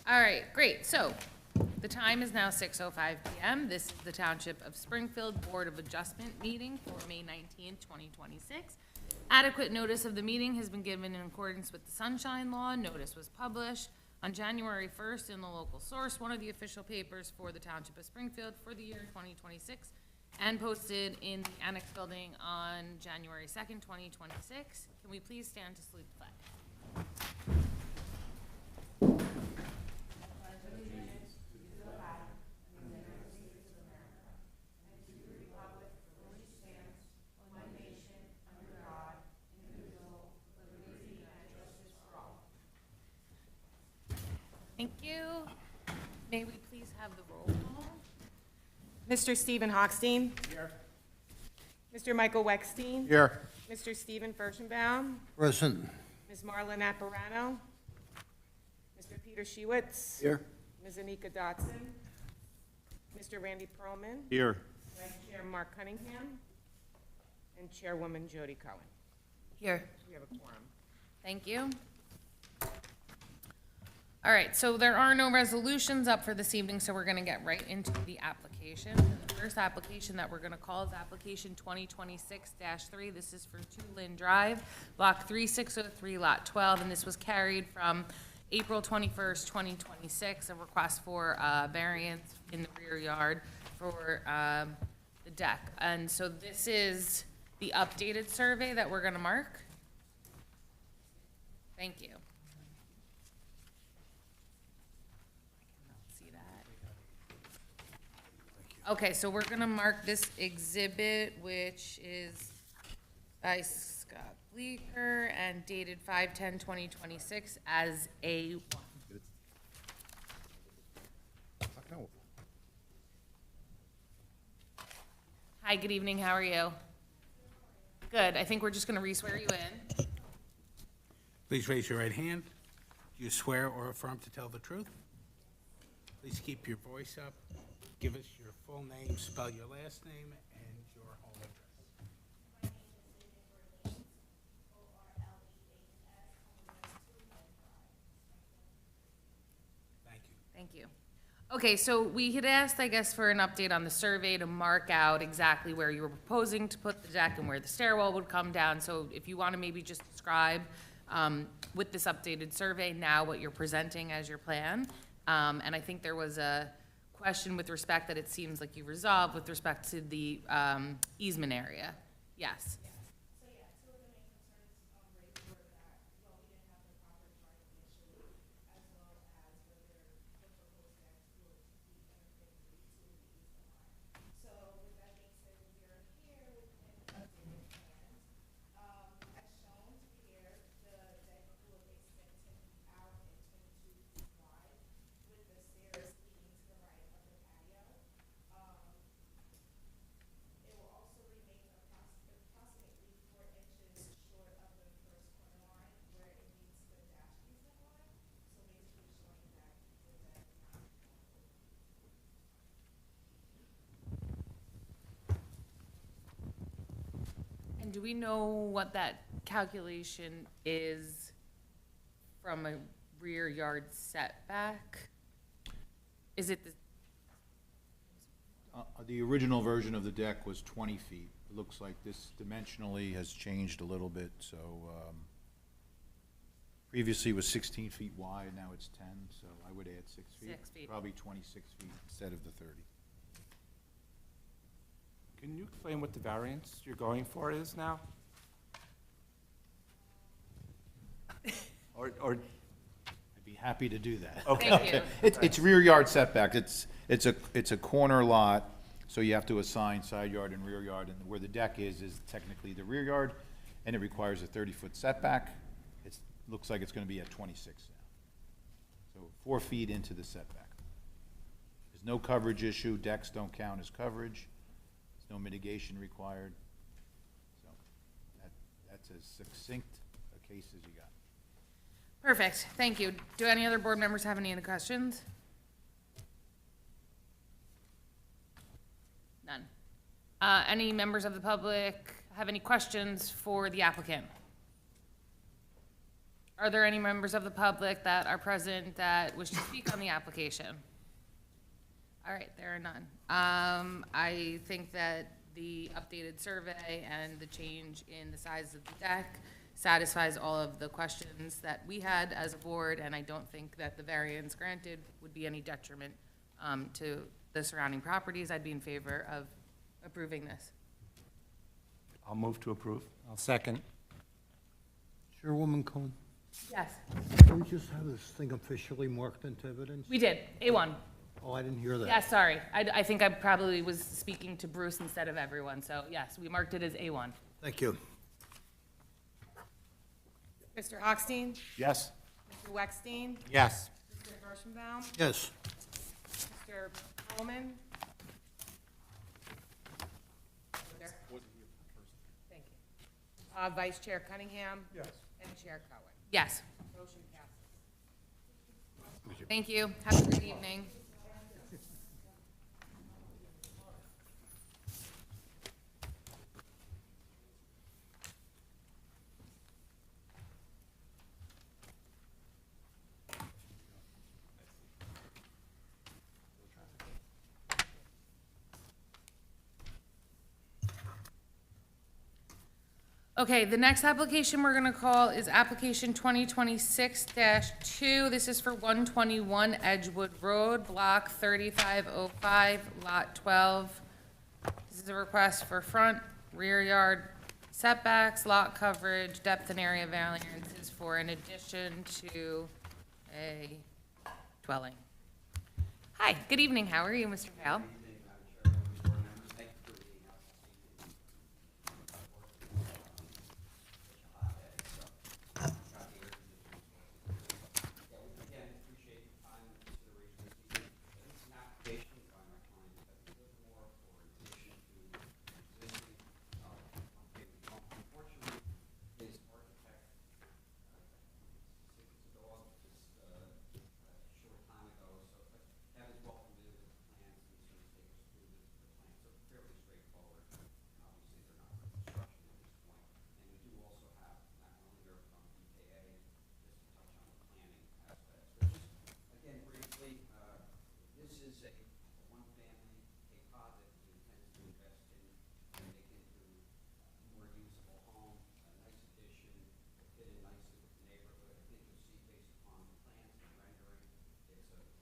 All right, great. So the time is now 6:05 PM. This is the Township of Springfield Board of Adjustment meeting for May 19th, 2026. Adequate notice of the meeting has been given in accordance with the Sunshine Law. Notice was published on January 1st in the local source, one of the official papers for the Township of Springfield for the year 2026, and posted in the Annex Building on January 2nd, 2026. Can we please stand to salute the flag? Thank you. May we please have the roll call? Mr. Stephen Hochstein. Here. Mr. Michael Weckstein. Here. Mr. Stephen Furchenbaum. Present. Ms. Marla Naparano. Mr. Peter Shewitz. Here. Ms. Anika Dotson. Mr. Randy Perlman. Here. Vice Chair Mark Cunningham. And Chairwoman Jody Cohen. Here. We have a quorum. Thank you. All right, so there are no resolutions up for this evening, so we're gonna get right into the application. The first application that we're gonna call is application 2026-3. This is for 2 Lynn Drive, block 3603, lot 12, and this was carried from April 21st, 2026, a request for variance in the rear yard for the deck. And so this is the updated survey that we're gonna mark. Thank you. See that? Okay, so we're gonna mark this exhibit, which is by Scott Bleeker and dated 5/10/2026 as A1. Hi, good evening, how are you? Good, I think we're just gonna re-swear you in. Please raise your right hand. Do you swear or affirm to tell the truth? Please keep your voice up. Give us your full name, spell your last name, and your home address. Thank you. Thank you. Okay, so we had asked, I guess, for an update on the survey to mark out exactly where you were proposing to put the deck and where the stairwell would come down. So if you want to maybe just describe with this updated survey now what you're presenting as your plan. And I think there was a question with respect that it seems like you resolved with respect to the easement area. Yes. And do we know what that calculation is from a rear yard setback? Is it The original version of the deck was 20 feet. It looks like this dimensionally has changed a little bit, so previously it was 16 feet wide, now it's 10, so I would add 6 feet. 6 feet. Probably 26 feet instead of the 30. Can you explain what the variance you're going for is now? Or, I'd be happy to do that. Thank you. It's rear yard setback. It's a corner lot, so you have to assign side yard and rear yard, and where the deck is technically the rear yard, and it requires a 30-foot setback. It looks like it's gonna be at 26 now. So 4 feet into the setback. There's no coverage issue, decks don't count as coverage, there's no mitigation required. So that's as succinct a case as you got. Perfect, thank you. Do any other board members have any other questions? None. Any members of the public have any questions for the applicant? Are there any members of the public that are present that wish to speak on the application? All right, there are none. I think that the updated survey and the change in the size of the deck satisfies all of the questions that we had as a board, and I don't think that the variance granted would be any detriment to the surrounding properties. I'd be in favor of approving this. I'll move to approve. I'll second. Chairwoman Cohen, Yes. can we just have this thing officially marked into evidence? We did, A1. Oh, I didn't hear that. Yeah, sorry. I think I probably was speaking to Bruce instead of everyone, so yes, we marked it as A1. Thank you. Mr. Hochstein? Yes? Mr. Weckstein? Yes. Mr. Kirschenbaum? Yes. Mr. Coleman? Thank you. Vice Chair Cunningham? Yes. And Chair Cohen? Yes. Motion passes. Thank you. Have a good evening. Okay, the next application we're gonna call is application 2026-2. This is for 121 Edgewood Road, block 3505, lot 12. This is a request for front, rear yard setbacks, lot coverage, depth and area variances for an addition to a dwelling. Hi, good evening. How are you, Mr. Hale?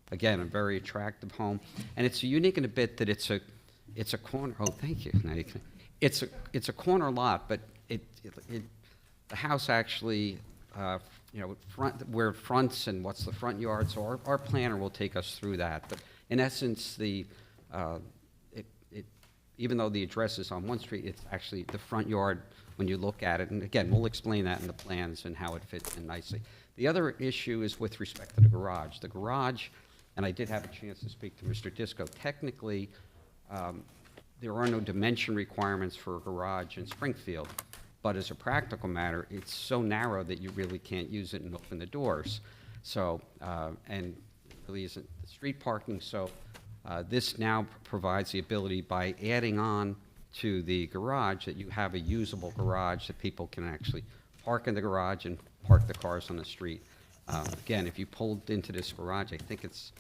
Again, a very attractive home, and it's unique in a bit that it's a corner. Oh, thank you. Now you can, it's a corner lot, but the house actually, where it fronts and what's the front yard. So our planner will take us through that. But in essence, even though the address is on one street, it's actually the front yard when you look at it. And again, we'll explain that in the plans and how it fits in nicely. The other issue is with respect to the garage. The garage, and I did have a chance to speak to Mr. Disco, technically, there are no dimension requirements for a garage in Springfield, but as a practical matter, it's so narrow that you really can't use it and open the doors. So, and it really isn't street parking, so this now provides the ability by adding on to the garage that you have a usable garage that people can actually park in the garage and park the cars on the street. Again, if you pulled into this garage, I think it's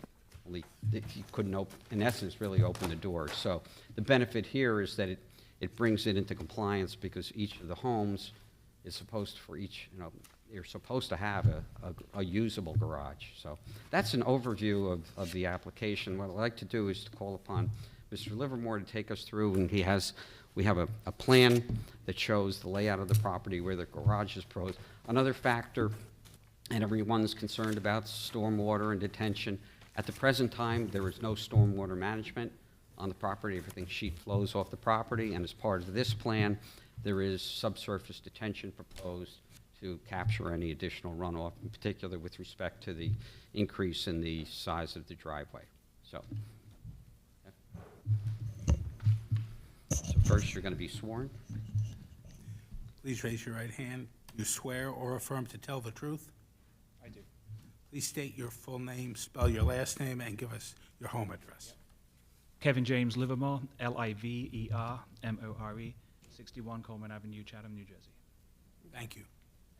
only, you couldn't, in essence, really open the doors. So the benefit here is that it brings it into compliance because each of the homes is supposed for each, you're supposed to have a usable garage. So that's an overview of the application. What I'd like to do is to call upon Mr. Livermore to take us through, and we have a plan that shows the layout of the property where the garage is proposed. Another factor, and everyone's concerned about, stormwater and detention. At the present time, there is no stormwater management on the property. Everything sheet flows off the property, and as part of this plan, there is subsurface detention proposed to capture any additional runoff, in particular with respect to the increase in the size of the driveway. So first, you're going to be sworn. Please raise your right hand. You swear or affirm to tell the truth? I do. Please state your full name, spell your last name, and give us your home address. Kevin James Livermore, Livermore, 61 Coleman Avenue, Chatham, New Jersey. Thank you.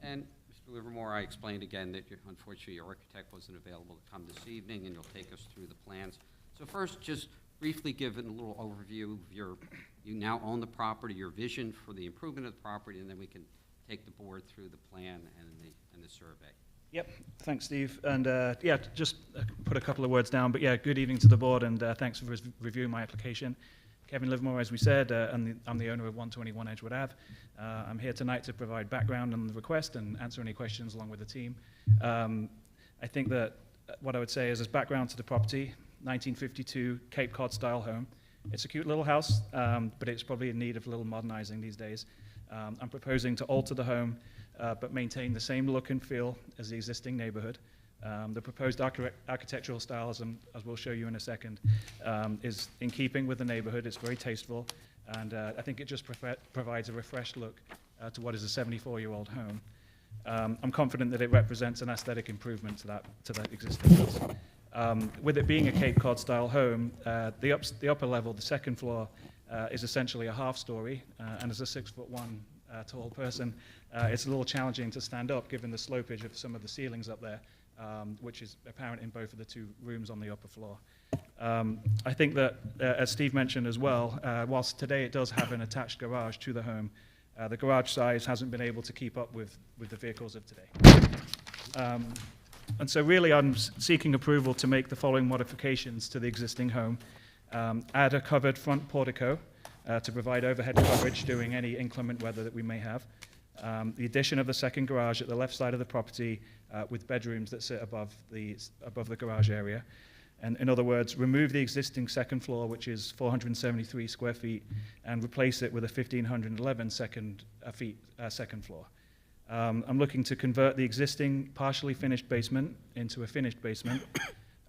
And Mr. Mr. Livermore, I explained again that unfortunately your architect wasn't available to come this evening, and you'll take us through the plans. So first, just briefly give it a little overview of you now own the property, your vision for the improvement of the property, and then we can take the board through the plan and the survey. Yep, thanks, Steve. And yeah, just put a couple of words down. But yeah, good evening to the board, and thanks for reviewing my application. Kevin Livermore, as we said, I'm the owner of 121 Edgewood Ave. I'm here tonight to provide background on the request and answer any questions along with the team. I think that what I would say is, as background to the property, 1952 Cape Cod style home. It's a cute little house, but it's probably in need of a little modernizing these days. I'm proposing to alter the home, but maintain the same look and feel as the existing neighborhood. The proposed architectural style, as we'll show you in a second, is in keeping with the neighborhood. It's very tasteful, and I think it just provides a refreshed look to what is a 74-year-old home. I'm confident that it represents an aesthetic improvement to that existing house. With it being a Cape Cod style home, the upper level, the second floor, is essentially a half story, and as a 6'1" tall person, it's a little challenging to stand up given the slopage of some of the ceilings up there, which is apparent in both of the two rooms on the upper floor. I think that, as Steve mentioned as well, whilst today it does have an attached garage to the home, the garage size hasn't been able to keep up with the vehicles of today. And so really I'm seeking approval to make the following modifications to the existing home. Add a covered front portico to provide overhead coverage during any inclement weather that we may have. The addition of the second garage at the left side of the property with bedrooms that sit above the garage area. And in other words, remove the existing second floor, which is 473 square feet, and replace it with a 1,511 second floor. I'm looking to convert the existing partially finished basement into a finished basement,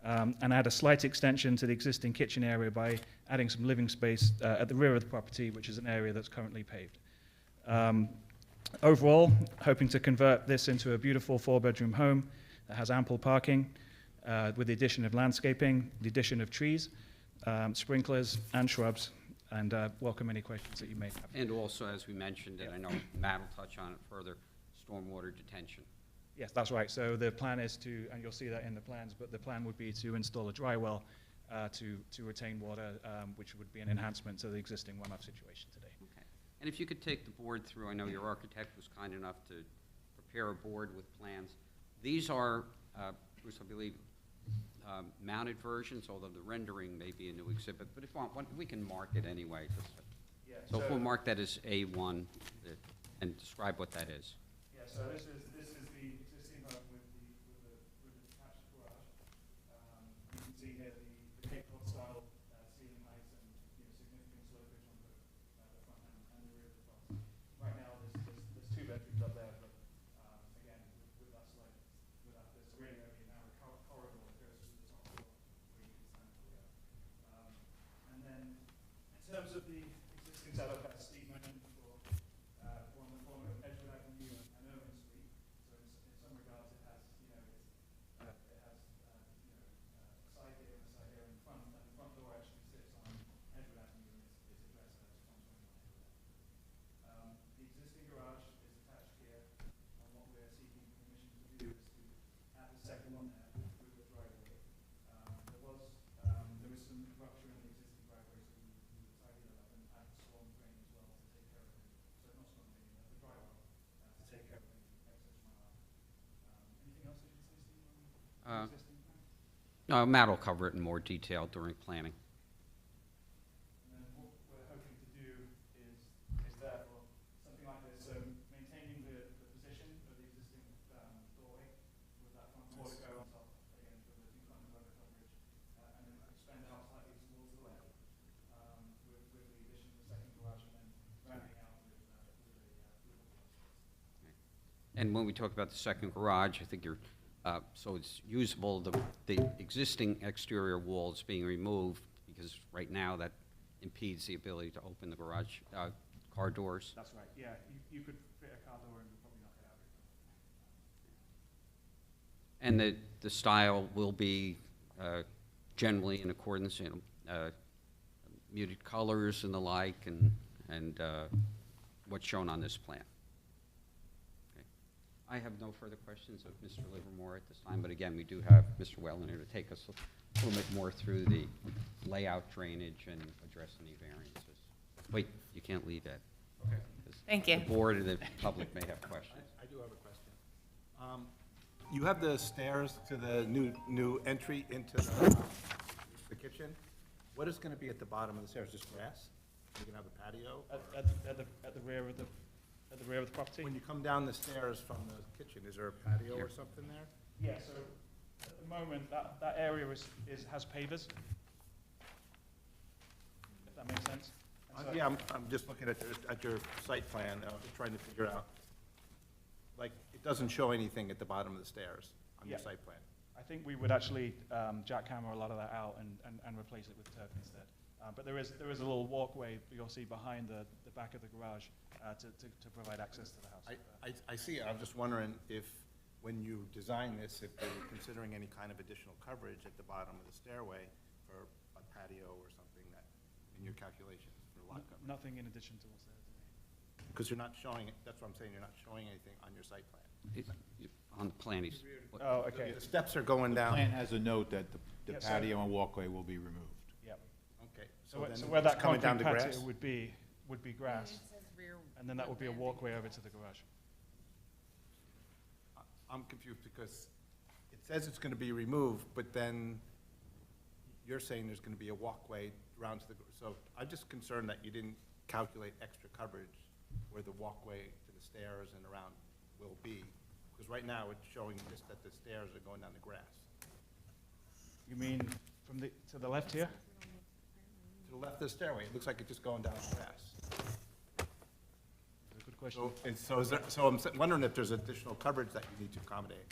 and add a slight extension to the existing kitchen area by adding some living space at the rear of the property, which is an area that's currently paved. Overall, hoping to convert this into a beautiful 4-bedroom home that has ample parking, with the addition of landscaping, the addition of trees, sprinklers, and shrubs, and welcome any questions that you may have. And also, as we mentioned, and I know Matt will touch on it further, stormwater detention. Yes, that's right. So the plan is to, and you'll see that in the plans, but the plan would be to install a dry well to retain water, which would be an enhancement to the existing runoff situation today. Okay. And if you could take the board through, I know your architect was kind enough to prepare a board with plans. These are, Bruce, I believe, mounted versions, although the rendering may be a new exhibit, but if we can mark it anyway. So if we'll mark that as A1 and describe what that is. Yeah, so this is the existing home with the detached garage. You can see here the Cape Cod style ceiling heights and significant slopage on the front and the rear of the property. Right now there's 2 bedrooms up there, but again with that slope, there's really only a narrow corridor that goes to the top floor where you can stand for it. And then in terms of the existing setup, as Steve mentioned before, on the corner of Edgewood Avenue and Irving Street. So in some regards, it has, a side here and a side here in the front, and the front door actually sits on Edgewood Avenue and is addressed as 121. The existing garage is attached here, and what we're seeking permission to do is to add the second one there with the driveway. There is some rupture in the existing driveway, so we tidied it up and added storm drain as well to take care of it. So not storm drain, the drywall to take care of any excess runoff. Anything else I should say, Steve, on the existing plan? No, Matt will cover it in more detail during planning. And then what we're hoping to do is therefore something like this. So maintaining the position of the existing doorway with that front portico on top, again for the inclement weather coverage, and then expand out slightly towards the left with the addition of the second garage, and then rounding out with a And when we talk about the second garage, I think you're, so it's usable, the existing exterior walls being removed, because right now that impedes the ability to open the garage, car doors. That's right. Yeah, you could fit a car door and probably knock it out. And the style will be generally in accordance, muted colors and the like, and what's shown on this plan. Okay. I have no further questions of Mr. Livermore at this time, but again, we do have Mr. Wellner to take us a little bit more through the layout, drainage, and address any variances. Wait, you can't leave yet. Okay. Thank you. The board and the public may have questions. I do have a question. You have the stairs to the new entry into the kitchen. What is going to be at the bottom of the stairs? Just grass? You're going to have a patio? At the rear of the property? When you come down the stairs from the kitchen, is there a patio or something there? Yeah, so at the moment, that area has pavers. If that makes sense. And so- Yeah, I'm just looking at your site plan, trying to figure out, like, it doesn't show anything at the bottom of the stairs on your Yeah. site plan. I think we would actually jackhammer a lot of that out and replace it with turf instead. But there is a little walkway you'll see behind the back of the garage to provide access to the house. I see, I'm just wondering if, when you design this, if they were considering any kind of additional coverage at the bottom of the stairway for a patio or something that, in your calculations for lot coverage? Nothing in addition to what's there today. Because you're not showing, that's what I'm saying, you're not showing anything on your site plan. On the plan, he's, Oh, okay. The steps are going The down. plan has a note that the Yeah, so- patio and walkway will be removed. Yep. Okay. So then where it's that coming concrete down to patio grass? would be grass, and then that would be a walkway over to the garage. I'm confused because it says it's going to be removed, but then you're saying there's going to be a walkway around to the, so I'm just concerned that you didn't calculate extra coverage where the walkway to the stairs and around will be. Because right now, it's showing just that the stairs are going down the grass. You mean to the left here? To the left of the stairway, it looks like it's just going down the grass. That's a good question. So I'm wondering if there's additional coverage that you need to accommodate.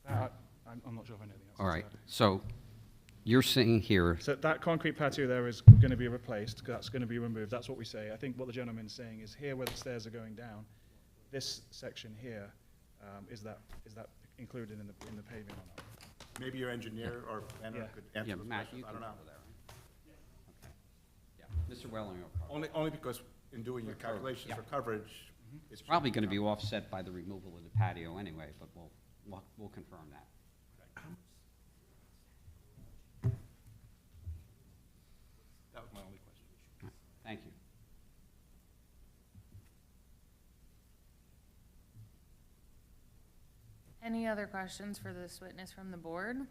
I'm not sure if I know the answer to all right, that. so you're saying here, So that concrete patio there is going to be replaced, that's going to be removed, that's what we say. I think what the gentleman's saying is here where the stairs are going down, this section here, is that included in the paving or not? Maybe your engineer or planner Yeah. could answer yeah, those Matt, questions, you I can don't know. cover that, right? Okay. Yeah, Mr. Welling will cover. Only because in doing your calculations Yeah. for coverage, It's probably going to be offset by the removal of the patio anyway, but we'll confirm that. that was my only question. All right, thank you. Any other questions for this witness from the board?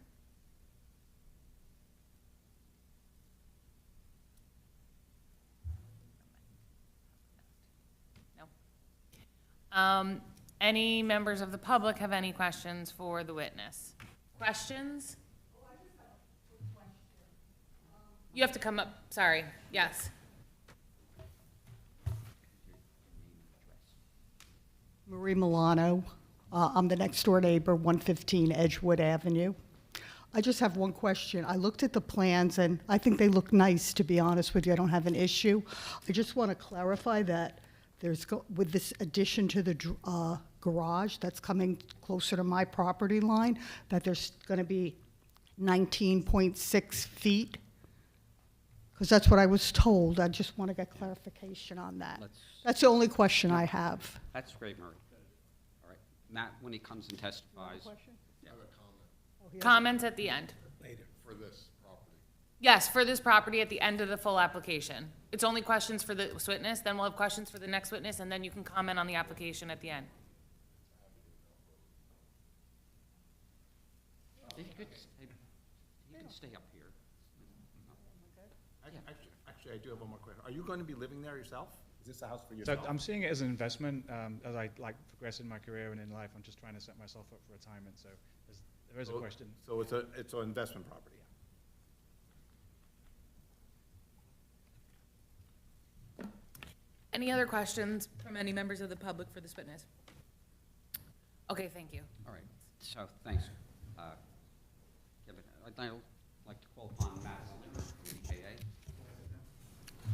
No. Any members of the public have any questions for the witness? Questions? You have to come up, sorry, yes. Marie Milano. I'm the next-door neighbor, 115 Edgewood Avenue. I just have one question. I looked at the plans, and I think they look nice, to be honest with you. I don't have an issue. I just want to clarify that with this addition to the garage that's coming closer to my property line, that there's going to be 19.6 feet? Because that's what I was told. I just want to get clarification on that. That's the only question I have. That's great, Murray. All right, Matt, when he comes and testifies. Comments at the end? Later. For this property. Yes, for this property at the end of the full application. It's only questions for the witness, then we'll have questions for the next witness, and then you can comment on the application at the end. If you could, you can stay up here. Actually, I do have one more question. Are you going to be living there yourself? Is this a house for So yourself? I'm seeing it as an investment, as I progress in my career and in life, I'm just trying to set myself up for retirement, so there is a question. So it's an investment property? Any other questions from any members of the public for this witness? Okay, thank you. All right, so, thanks. Kevin, I'd now like to call upon Matt Zimmer from EKA.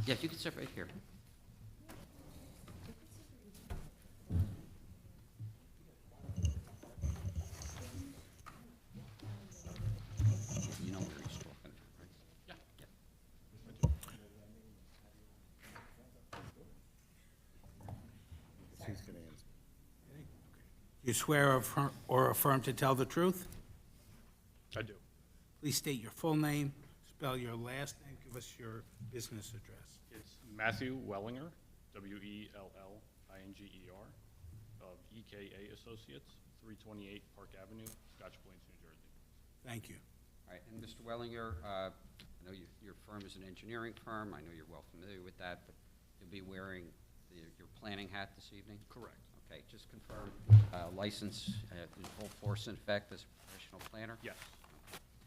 Yeah, if you could sit right here. You know where he's talking, right? Yeah. He's going to answer. You swear or affirm to tell the truth? I do. Please state your full name, spell your last name, give us your business address. It's Matthew Wellinger, Wellinger, of EKA Associates, 328 Park Avenue, Scotch Plains, New Jersey. Thank you. All right, and Mr. Wellinger, I know your firm is an engineering firm, I know you're well familiar with that, but you'll be wearing your planning hat this evening? Correct. Okay, just confirm, license in full force and effect as a professional planner? Yes.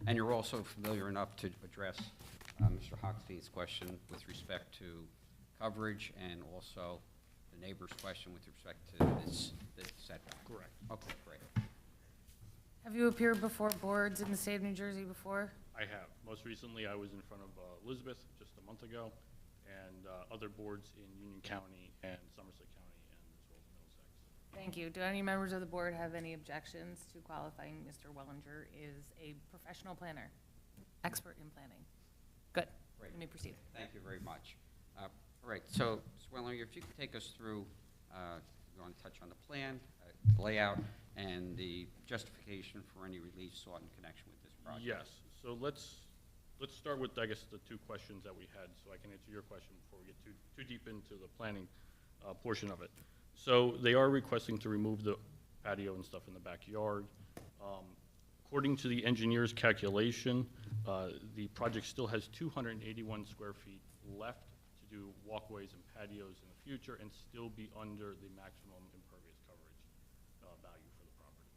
And you're also familiar enough to address Mr. Hochstein's question with respect to coverage and also the neighbor's question with respect to the setback? Correct. Okay, great. Have you appeared before boards in the state of New Jersey before? I have. Most recently, I was in front of Elizabeth just a month ago, and other boards in Union County and Somerset County, and as well as Middlesex. Thank you. Do any members of the board have any objections to qualifying Mr. Wellinger is a professional planner, expert in planning? Good. Great. Let me proceed. Thank you very much. All right, so, Mr. Wellinger, if you could take us through, you want to touch on the plan, layout, and the justification for any relief sought in connection with this project. Yes. So let's start with, I guess, the two questions that we had, so I can answer your question before we get too deep into the planning portion of it. So they are requesting to remove the patio and stuff in the backyard. According to the engineer's calculation, the project still has 281 square feet left to do walkways and patios in the future and still be under the maximum impervious coverage value for the property.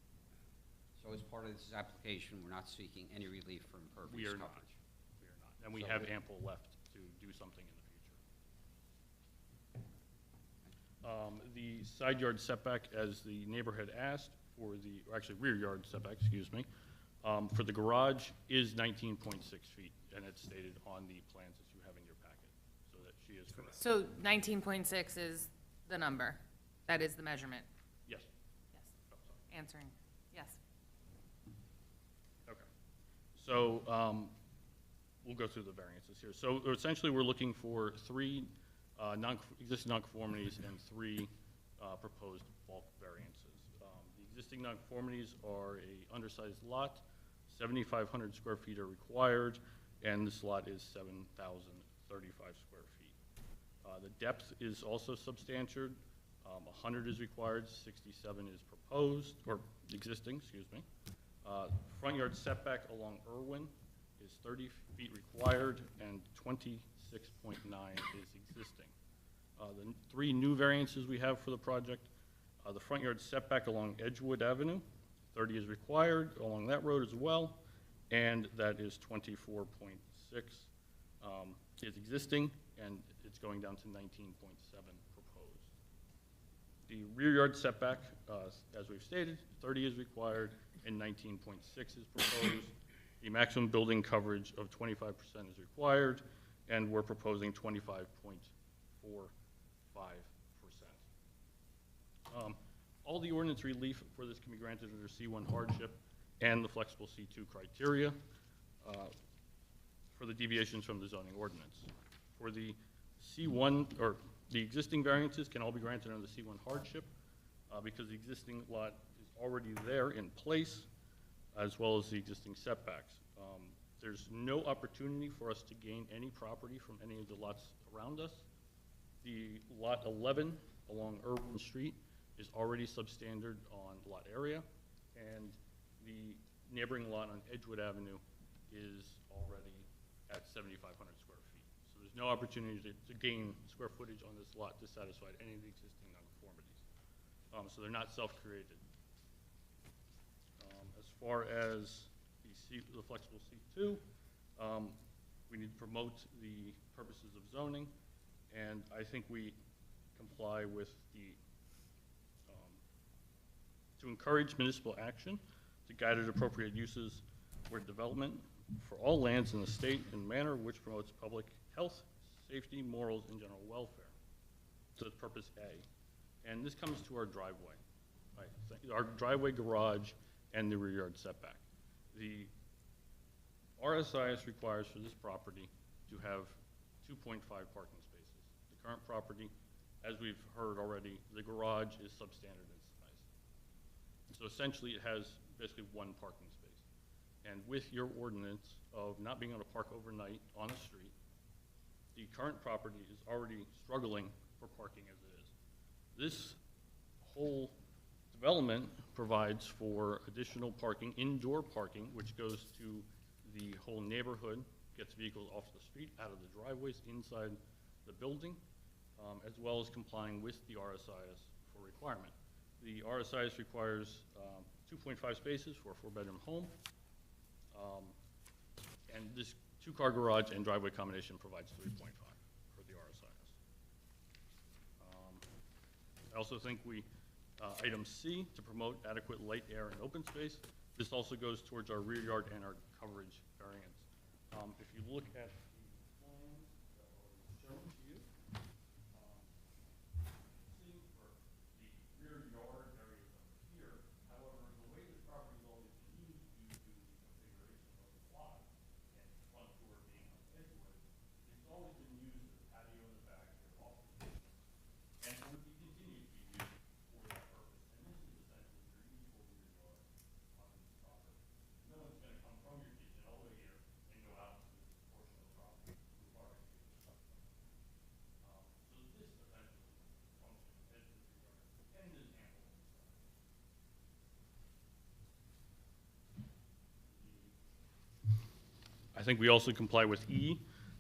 So as part of this application, we're not seeking any relief for impervious We are coverage? not. We are not. And we So have we- ample left to do something in the future. The side yard setback, as the neighbor had asked, or actually rear yard setback, excuse me, for the garage is 19.6 feet, and it's stated on the plans that you have in your packet, so that she is correct. So 19.6 is the number. That is the measurement. Yes. Yes. Oh, sorry. Answering. Yes. Okay. So, we'll go through the variances here. So essentially, we're looking for three existing nonconformities and three proposed bulk variances. The existing nonconformities are a undersized lot, 7,500 square feet are required, and this lot is 7,035 square feet. The depth is also substantial. 100 is required, 67 is proposed, or existing, excuse me. Front yard setback along Irwin is 30 feet required, and 26.9 is existing. The three new variances we have for the project, the front yard setback along Edgewood Avenue, 30 is required along that road as well, and that is 24.6 is existing, and it's going down to 19.7 proposed. The rear yard setback, as we've stated, 30 is required and 19.6 is proposed. The maximum building coverage of 25% is required, and we're proposing 25.45%. All the ordinance relief for this can be granted under C1 hardship and the flexible C2 criteria for the deviations from the zoning ordinance. For the C1, or the existing variances can all be granted under the C1 hardship because the existing lot is already there in place, as well as the existing setbacks. There's no opportunity for us to gain any property from any of the lots around us. The lot 11 along Irwin Street is already substandard on lot area, and the neighboring lot on Edgewood Avenue is already at 7,500 square feet. So there's no opportunity to gain square footage on this lot to satisfy any of the existing nonconformities. So they're not self-created. As far as the flexible C2, we need to promote the purposes of zoning, and I think we comply with the, to encourage municipal action to guide at appropriate uses where development for all lands in the state in a manner which promotes public health, safety, morals, and general welfare. So that's purpose A. And this comes to our driveway, right? Our driveway, garage, and the rear yard setback. The RSIS requires for this property to have 2.5 parking spaces. The current property, as we've heard already, the garage is substandard in size. So essentially, it has basically one parking space. And with your ordinance of not being able to park overnight on the street, the current property is already struggling for parking as it is. This whole development provides for additional parking, indoor parking, which goes to the whole neighborhood, gets vehicles off the street, out of the driveways, inside the building, as well as complying with the RSIS for requirement. The RSIS requires 2.5 spaces for a 4-bedroom home, and this 2-car garage and driveway combination provides 3.5 for the RSIS. I also think item C, to promote adequate light, air, and open space. This also goes towards our rear yard and our coverage variance. If you look at the plans that are shown to you, see for the rear yard area over here, however, the way this property is always been used due to the configuration of the lot and the front door being on Edgewood, it's always been used as a patio in the back here, office space, and it would be continued to be used for that purpose. And this is essentially your usual rear yard on this property. No one's going to come from your kitchen all the way here and go out to this portion of the property to barbecue. So this essentially functions as this rear yard, and it is ample in size. I think we also comply with E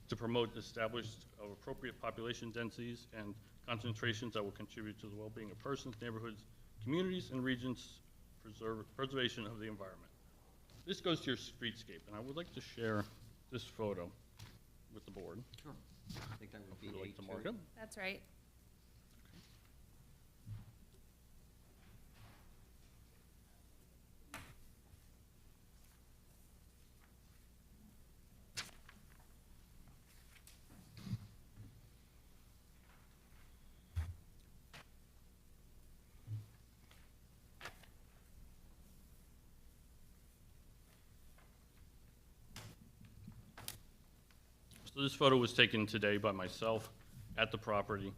to promote established of appropriate population densities and concentrations that will contribute to the well-being of persons, neighborhoods, communities, and regions, preservation of the environment. This goes to your streetscape, and I would like to share this photo with the board. Sure. I think that would be Would you like to A2. mark it? That's right. So this photo was taken today by myself at the property.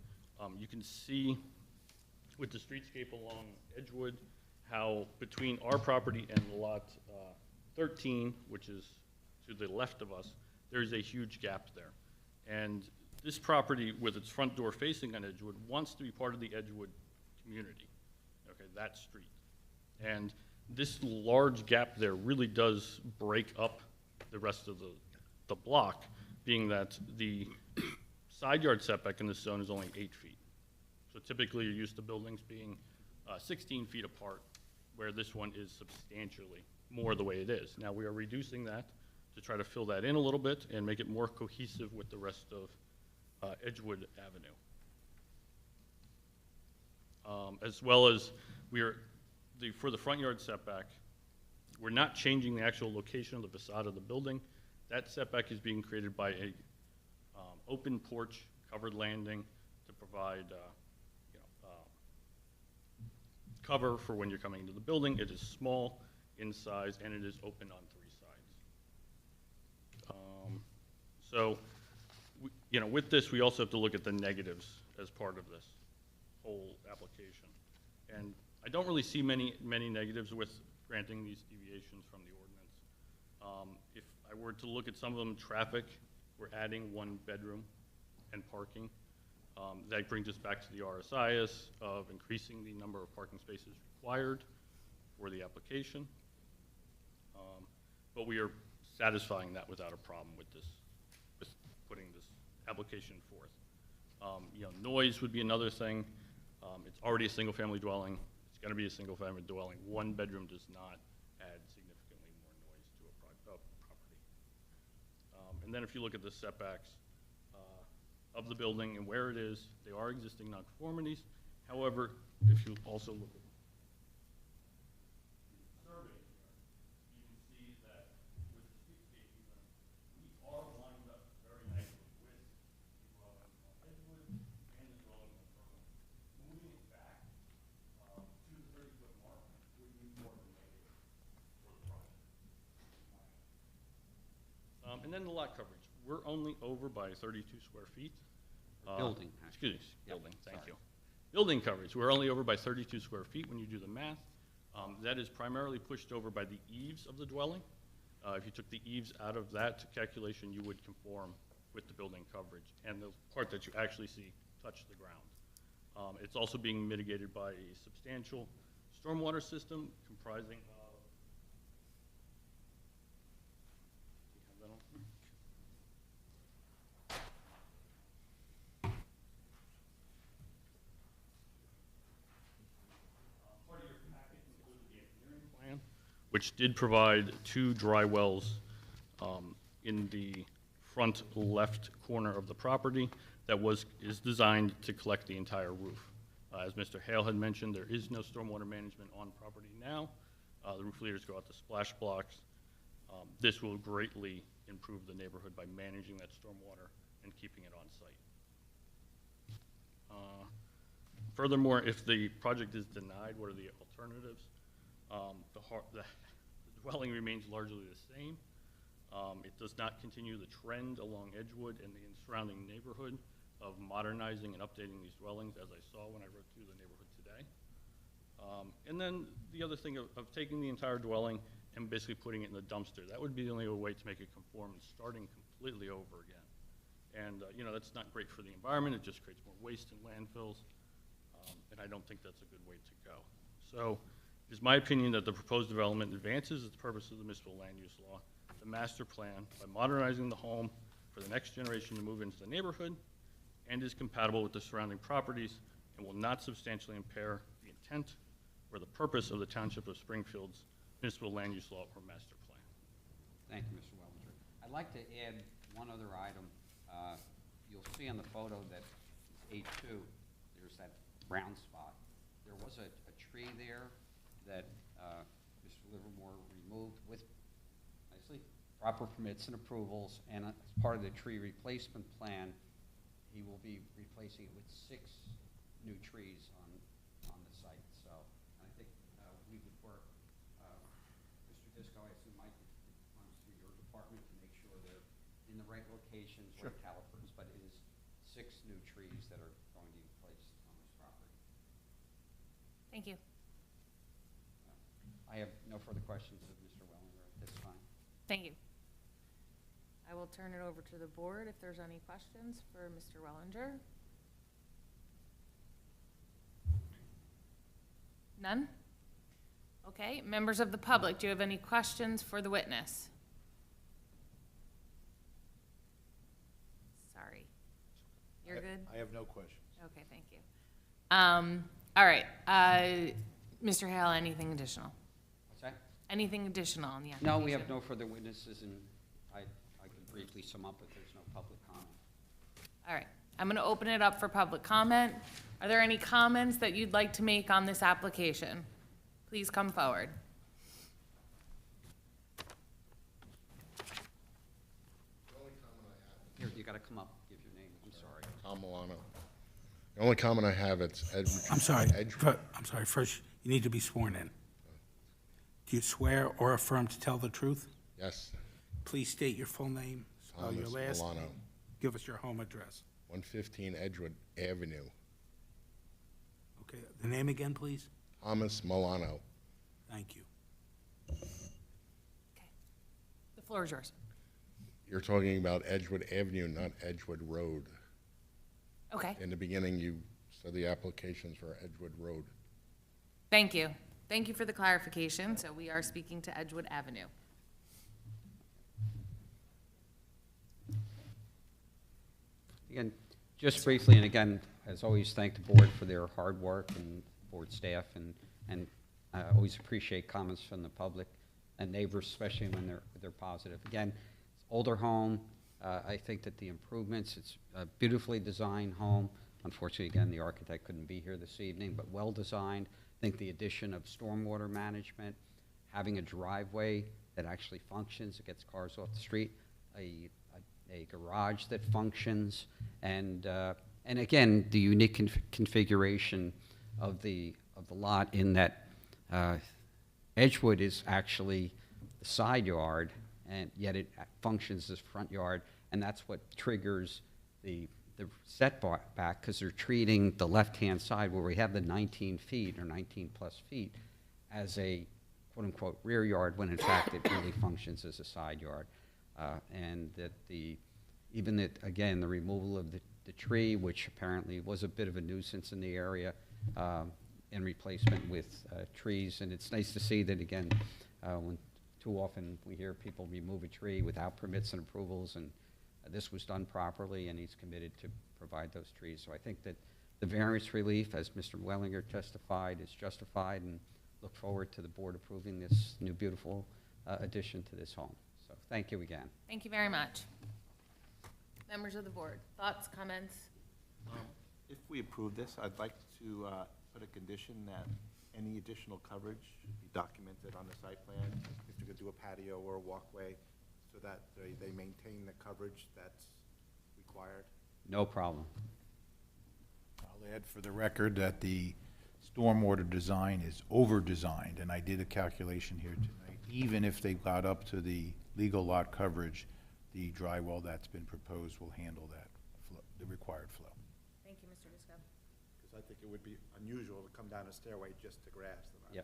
You can see with the streetscape along Edgewood, how between our property and lot 13, which is to the left of us, there's a huge gap there. And this property, with its front door facing on Edgewood, wants to be part of the Edgewood community, okay, that street. And this large gap there really does break up the rest of the block, being that the side yard setback in this zone is only 8 feet. So typically, you're used to buildings being 16 feet apart, where this one is substantially more the way it is. Now, we are reducing that to try to fill that in a little bit and make it more cohesive with the rest of Edgewood Avenue. As well as for the front yard setback, we're not changing the actual location of the facade of the building. That setback is being created by a open porch, covered landing to provide cover for when you're coming into the building. It is small in size, and it is open on 3 sides. So, with this, we also have to look at the negatives as part of this whole application. And I don't really see many negatives with granting these deviations from the ordinance. If I were to look at some of them, traffic, we're adding 1 bedroom and parking. That brings us back to the RSIS of increasing the number of parking spaces required for the application. But we are satisfying that without a problem with putting this application forth. Noise would be another thing. It's already a single-family dwelling. It's going to be a single-family dwelling. 1 bedroom does not add significantly more noise to a property. And then if you look at the setbacks of the building and where it is, they are existing nonconformities. However, if you also look at the survey here, you can see that with the streetscape even, we are lined up very nicely with the dwelling on Edgewood and the dwelling on Furman. Moving it back to the 30-foot mark would be more than negative for the project. And then the lot coverage. We're only over by 32 square feet. Building, Excuse me, Yep, building, thank sorry. you. Building coverage, we're only over by 32 square feet when you do the math. That is primarily pushed over by the eaves of the dwelling. If you took the eaves out of that calculation, you would conform with the building coverage, and the part that you actually see touch the ground. It's also being mitigated by a substantial stormwater system comprising of, do you have that on? Part of your packet included the engineering plan, which did provide 2 dry wells in the front left corner of the property that is designed to collect the entire roof. As Mr. Hale had mentioned, there is no stormwater management on property now. The roof leaders go out to splash blocks. This will greatly improve the neighborhood by managing that stormwater and keeping it on site. Furthermore, if the project is denied, what are the alternatives? The dwelling remains largely the same. It does not continue the trend along Edgewood and the surrounding neighborhood of modernizing and updating these dwellings, as I saw when I rode through the neighborhood today. And then the other thing of taking the entire dwelling and basically putting it in the dumpster, that would be the only way to make it conform and starting completely over again. And, you know, that's not great for the environment. It just creates more waste in landfills. And I don't think that's a good way to go. So it is my opinion that the proposed development advances the purpose of the municipal land use law, the master plan, by modernizing the home for the next generation to move into the neighborhood, and is compatible with the surrounding properties and will not substantially impair the intent or the purpose of the Township of Springfield's municipal land use law or master plan. Thank you, Mr. Wellinger. I'd like to add one other item. You'll see on the photo that A2, there's that brown spot. There was a tree there that Mr. Livermore removed with, nicely, proper permits and approvals, and as part of the tree replacement plan, he will be replacing it with 6 new trees on the site. So I think we would work, Mr. Disco, I assume Mike runs through your department to make sure they're in the right locations, right calipers, but it is 6 new trees that are going to be placed on this property. Thank you. I have no further questions of Mr. Wellinger at this time. Thank you. I will turn it over to the board if there's any questions for Mr. Wellinger. None? Okay, members of the public, do you have any questions for the witness? Sorry. You're good? I have no questions. Okay, thank you. All right, Mr. Hale, anything additional? What's that? Anything additional on the No, application? we have no further witnesses, and I can briefly sum up if there's no public comment. All right, I'm going to open it up for public comment. Are there any comments that you'd like to make on this application? Please come forward. Here, you gotta come up, give your name, I'm sorry. Tom Milano. The only comment I have, it's Edgewood. I'm sorry. Edgewood. I'm sorry. First, you need to be sworn in. Do you swear or affirm to tell the truth? Yes, Please state your full name, spell your Thomas last Milano. name. Give us your home address. 115 Edgewood Avenue. Okay, the name again, please? Thomas Milano. Thank you. Okay. The floor is yours. You're talking about Edgewood Avenue, not Edgewood Road. Okay, In the beginning, you said the applications for Edgewood Road. thank you. Thank you for the clarification. So we are speaking to Edgewood Avenue. Again, just briefly, and again, as always, thank the board for their hard work and board staff, and always appreciate comments from the public and neighbors, especially when they're positive. Again, it's older home. I think that the improvements, it's a beautifully designed home. Unfortunately, again, the architect couldn't be here this evening, but well-designed. I think the addition of stormwater management, having a driveway that actually functions, it gets cars off the street, a garage that functions, and again, the unique configuration of the lot in that Edgewood is actually the side yard, and yet it functions as front yard, and that's what triggers the setback, because they're treating the left-hand side where we have the 19 feet or 19-plus feet as a quote-unquote rear yard, when in fact it really functions as a side yard. And that even that, again, the removal of the tree, which apparently was a bit of a nuisance in the area, in replacement with trees. And it's nice to see that, again, when too often we hear people remove a tree without permits and approvals, and this was done properly, and he's committed to provide those trees. So I think that the variance relief, as Mr. Wellinger testified, is justified, and look forward to the board approving this new beautiful addition to this home. So thank you again. Thank you very much. Members of the board, thoughts, comments? If we approve this, I'd like to put a condition that any additional coverage should be documented on the site plan, if you're going to do a patio or a walkway, so that they maintain the coverage that's required. No problem. I'll add for the record that the stormwater design is over-designed, and I did a calculation here tonight. Even if they got up to the legal lot coverage, the dry well that's been proposed will handle that flow, the required flow. Thank you, Mr. Disco. Because I think it would be unusual to come down a stairway just to grass the Yeah,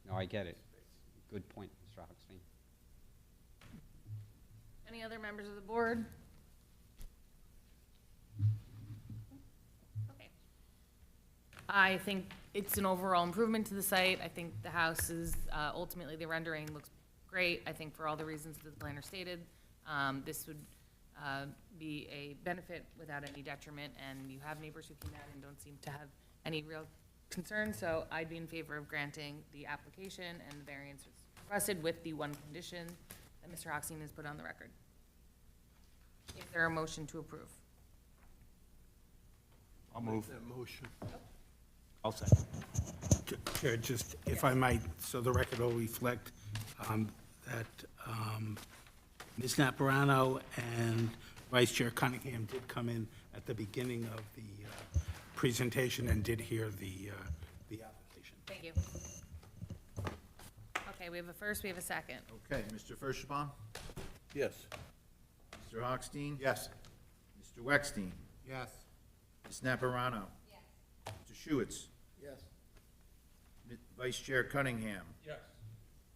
no, I get it. Good point, Mr. Hochstein. Any other members of the board? Okay. I think it's an overall improvement to the site. I think the house is, ultimately, the rendering looks great. I think for all the reasons that the planner stated, this would be a benefit without any detriment, and you have neighbors who came out and don't seem to have any real concern, so I'd be in favor of granting the application and the variance requested with the one condition that Mr. Hochstein has put on the record. Is there a motion to approve? I'll move. That motion. I'll second. Chair, just if I might, so the record will reflect that Ms. Naparano and Vice Chair Cunningham did come in at the beginning of the presentation and did hear the application. Thank you. Okay, we have a first, we have a second. Okay, Mr. Furstenbaum? Yes. Mr. Hochstein? Yes. Mr. Weckstein? Yes. Ms. Naparano? Yes. Mr. Schewitz? Yes. Vice Chair Cunningham? Yes.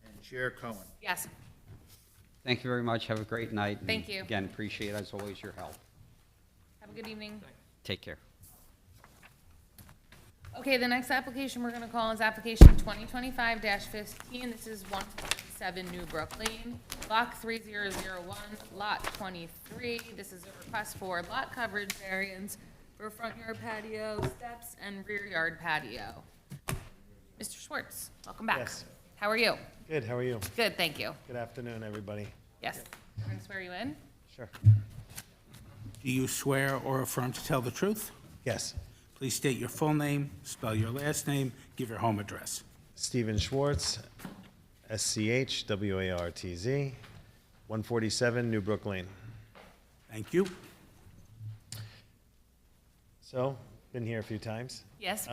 And Chair Cohen? Yes, Thank you very much. Have a great night. and Thank you. Again, appreciate, as always, your help. have a good evening. Take care. Okay, the next application we're gonna call is application 2025-15. This is 147 New Brook Lane, block 3001, lot 23. This is a request for lot coverage variance for front yard patio, steps, and rear yard patio. Mr. Schwartz, welcome back. Yes. How are you? Good, how are you? Good, thank you. Good afternoon, everybody. Yes, we're gonna swear you in. Sure. Do you swear or affirm to tell the truth? Yes. Please state your full name, spell your last name, give your home address. Stephen Schwartz, SCHWARTZ, 147 New Brook Lane. Thank you. So, been here a few times. Yes,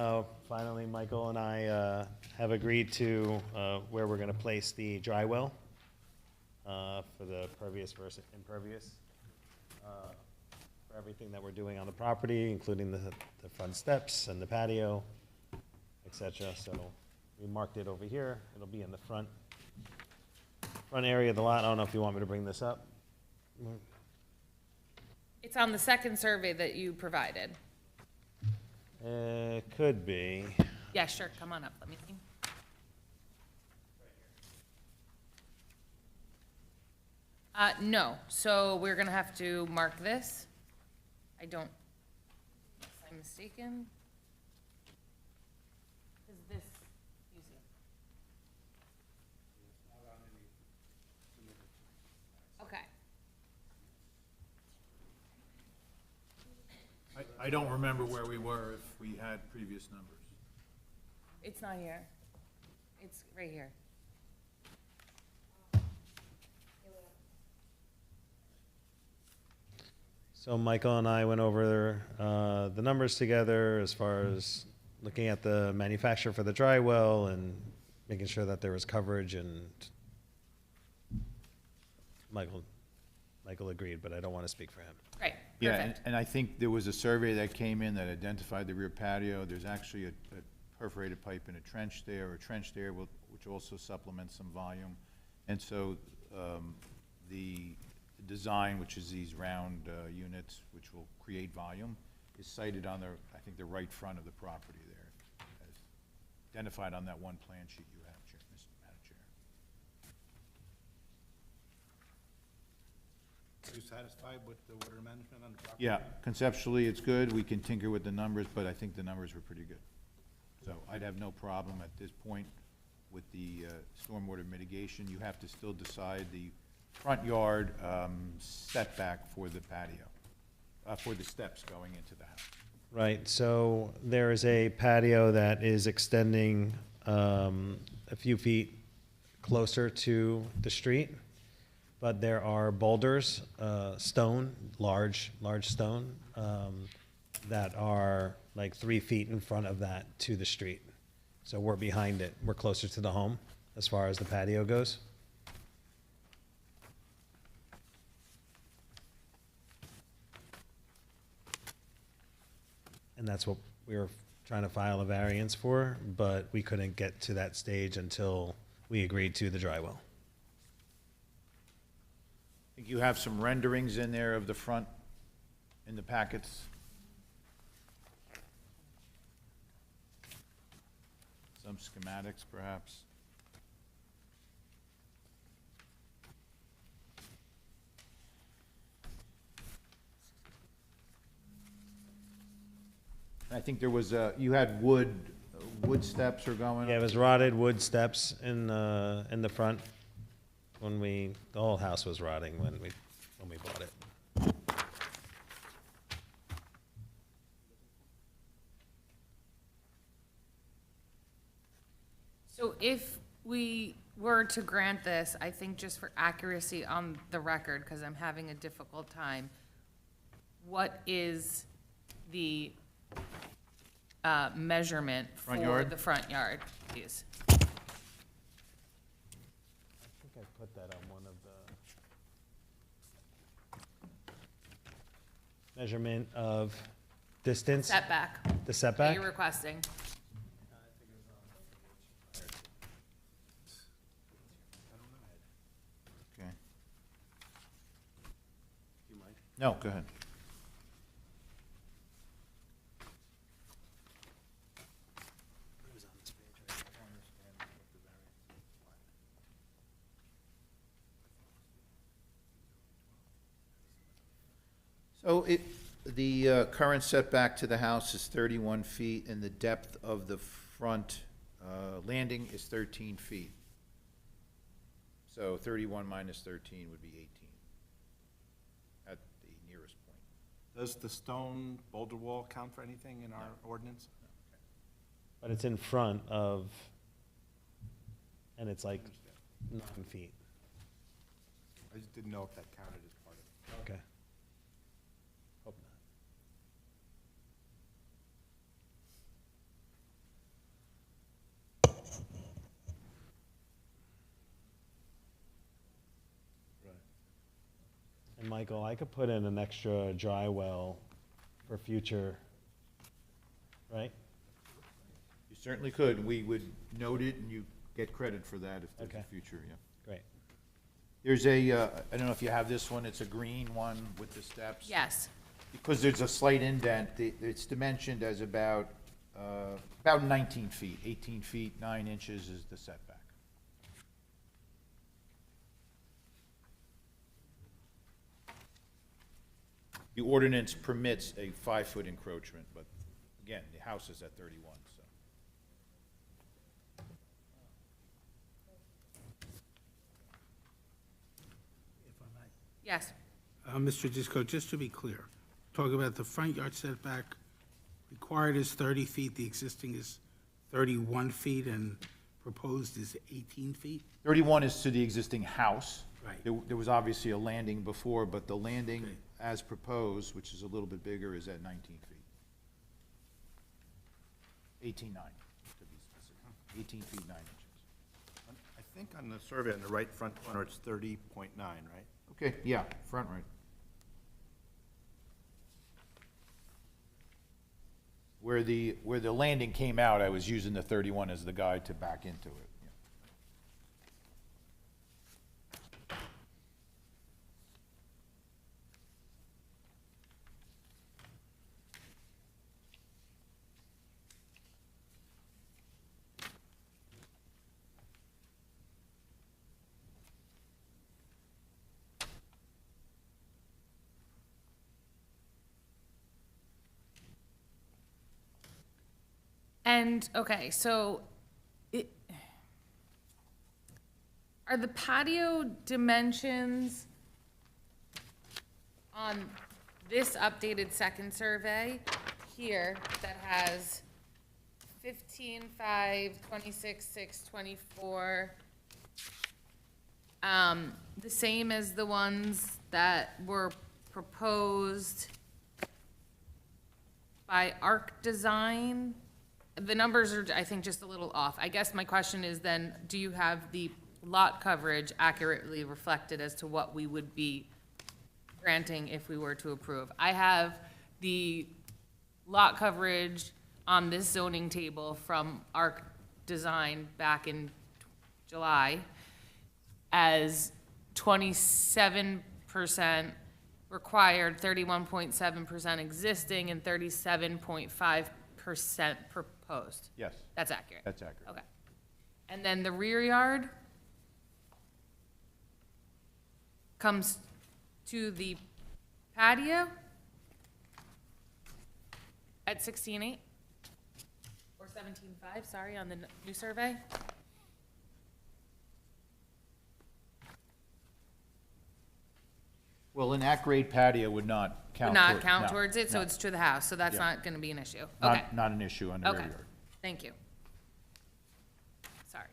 Finally, Michael and I have agreed to where we're going to place the dry well for the pervious versus impervious, for everything that we're doing on the property, including the front steps and the patio, et cetera. So we marked it over here. It'll be in the front area of the lot. I don't know if you want me to bring this up. it's on the second survey that you provided. Could be. Yeah, sure, come on up, let me see. No, so we're gonna have to mark this. I don't, unless I'm mistaken. Is this, you see? Okay, I don't remember where we were if we had previous numbers. it's not here. It's right here. So Michael and I went over the numbers together as far as looking at the manufacturer for the dry well and making sure that there was coverage, and Michael agreed, but I don't want to speak for him. Great, Yeah, perfect. and I think there was a survey that came in that identified the rear patio. There's actually a perforated pipe in a trench there. A trench there which also supplements some volume. And so the design, which is these round units, which will create volume, is sited on the, I think, the right front of the property there, as identified on that one plan sheet you have, Madam Chair. Are you satisfied with the water management on the property? Yeah, conceptually, it's good. We can tinker with the numbers, but I think the numbers were pretty good. So I'd have no problem at this point with the stormwater mitigation. You have to still decide the front yard setback for the patio, for the steps going into the house. Right, so there is a patio that is extending a few feet closer to the street, but there are boulders, stone, large stone, that are like 3 feet in front of that to the street. So we're behind it. We're closer to the home as far as the patio goes. And that's what we were trying to file a variance for, but we couldn't get to that stage until we agreed to the dry well. I think you have some renderings in there of the front in the packets. Some schematics, perhaps. I think there was, you had wood steps are going. Yeah, it was rotted wood steps in the front when the whole house was rotting when we bought it. So if we were to grant this, I think just for accuracy on the record, because I'm having a difficult time, what is the measurement for Front yard? the front yard, please? I think I put that on one of the measurement of distance. Setback The that setback? you're requesting. Okay. No, go ahead. So the current setback to the house is 31 feet, and the depth of the front landing is 13 feet. So 31 minus 13 would be 18 at the nearest point. Does the stone boulder wall count for anything in our ordinance? But it's in front of, and it's like 9 feet. I just didn't know if that counted as part of it. Okay. Hope not. And Michael, I could put in an extra dry well for future, right? You certainly could, and we would note it, and you get credit for that if there's Okay. a future, yeah. Great. There's a, I don't know if you have this one, it's a green one with the steps. Yes. Because there's a slight indent, it's dimensioned as about 19 feet, 18 feet, 9 inches is the setback. The ordinance permits a 5-foot encroachment, but again, the house is at 31, so. Yes. Mr. Disco, just to be clear, talking about the front yard setback, required is 30 feet, the existing is 31 feet, and proposed is 18 feet? 31 is to the existing house. Right. There was obviously a landing before, but the landing as proposed, which is a little bit bigger, is at 19 feet. 18.9, to be specific. 18 feet, 9 inches. I think on the survey on the right front corner, it's 30.9, right? Okay, yeah, front right. Where the landing came out, I was using the 31 as the guide to back into it. Yeah. And, okay, so are the patio dimensions on this updated second survey here that has 15.5, 26.6, 24, the same as the ones that were proposed by Arc Design? The numbers are, I think, just a little off. I guess my question is then, do you have the lot coverage accurately reflected as to what we would be granting if we were to approve? I have the lot coverage on this zoning table from Arc Design back in July as 27% required, 31.7% existing, and 37.5% proposed. Yes, That's accurate? that's accurate. Okay. And then the rear yard comes to the patio at 16.8? Or 17.5, sorry, on the new survey? Well, an at-grade patio would not count. Would not toward- count no, towards it, so no. it's to the house, so that's Yeah. not gonna be an issue? Okay, Not an issue on the rear okay, yard. thank you. Sorry.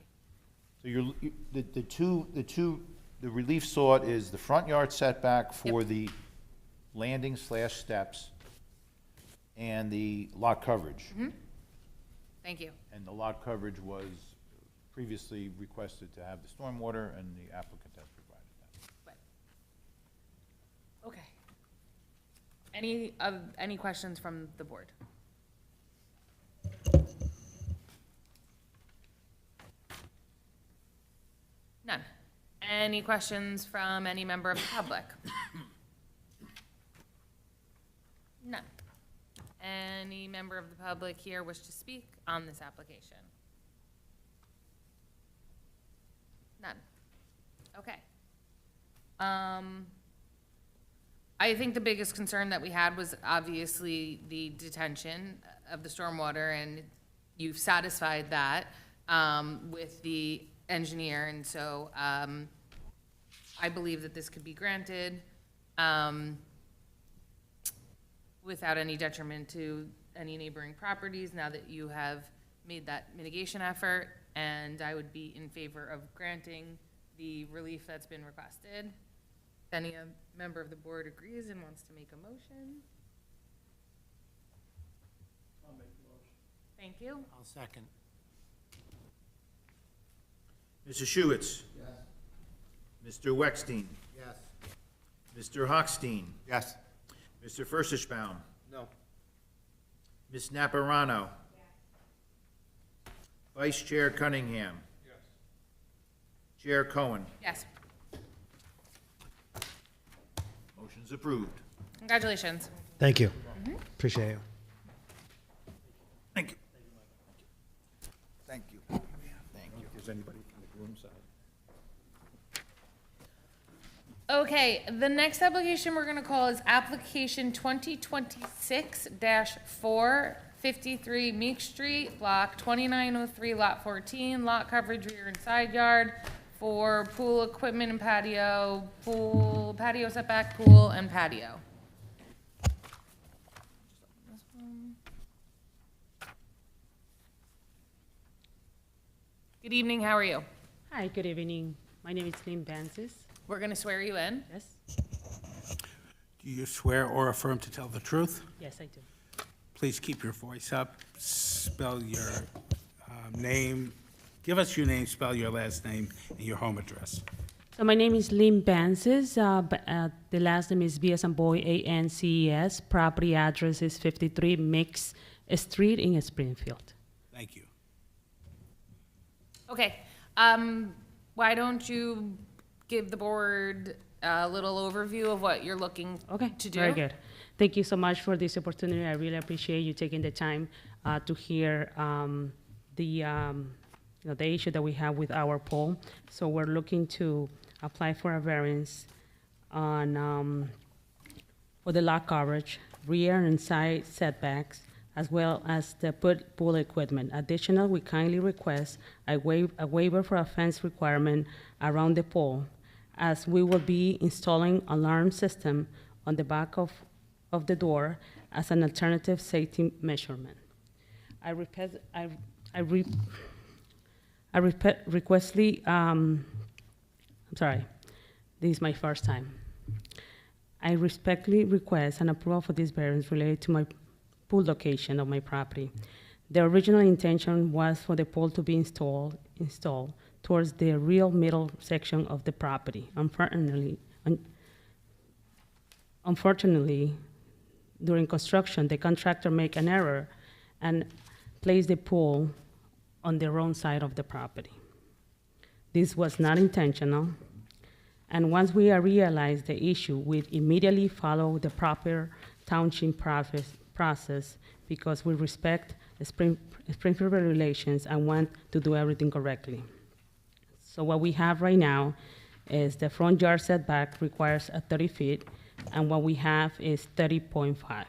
So the relief sought is the front yard setback for the landing/steps and the lot coverage. Thank you. And the lot coverage was previously requested to have the stormwater, and the applicant has provided that. Okay. Any questions from the board? None. Any questions from any member of the public? None. Any member of the public here wish to speak on this application? None. Okay. I think the biggest concern that we had was obviously the detention of the stormwater, and you've satisfied that with the engineer, and so I believe that this could be granted without any detriment to any neighboring properties, now that you have made that mitigation effort, and I would be in favor of granting the relief that's been requested. If any member of the board agrees and wants to make a motion? I'll make the motion. Thank you. I'll second. Mrs. Schewitz? Yes. Mr. Weckstein? Yes. Mr. Hochstein? Yes. Mr. Furstenbaum? No. Ms. Naparano? Vice Chair Cunningham? Chair Cohen? Yes. Motion's approved. Congratulations. Thank you. Appreciate it. Thank you. Thank you. Thank you. If there's anybody on the groom side. Okay, the next application we're gonna call is application 2026-4, 53 Meek Street, block 2903, lot 14, lot coverage rear and side yard for pool equipment and patio, patio setback, pool, and patio. Good evening, how are you? Hi, good evening. My name is Lynn Bansis. We're gonna swear you in. Yes? Do you swear or affirm to tell the truth? Yes, I do. Please keep your voice up, spell your name, give us your name, spell your last name, and your home address. So my name is Lynn Bansis. The last name is B as in boy, A-N-C-E-S. Property address is 53 Mix Street in Springfield. Thank you. Okay, why don't you give the board a little overview of what you're looking Okay, to do? very good. Thank you so much for this opportunity. I really appreciate you taking the time to hear the issue that we have with our poll. So we're looking to apply for a variance on for the lot coverage, rear and side setbacks, as well as the pool equipment. Additional, we kindly request a waiver for a fence requirement around the pool, as we will be installing alarm system on the back of the door as an alternative safety measurement. I'm sorry, this is my first time. I respectfully request an approval for this variance related to my pool location of my property. The original intention was for the pool to be installed towards the real middle section of the property. Unfortunately, during construction, the contractor made an error and placed the pool on the wrong side of the property. This was not intentional, and once we realized the issue, we immediately followed the proper township process because we respect the Springfield regulations and want to do everything correctly. So what we have right now is the front yard setback requires a 30 feet, and what we have is 30.5.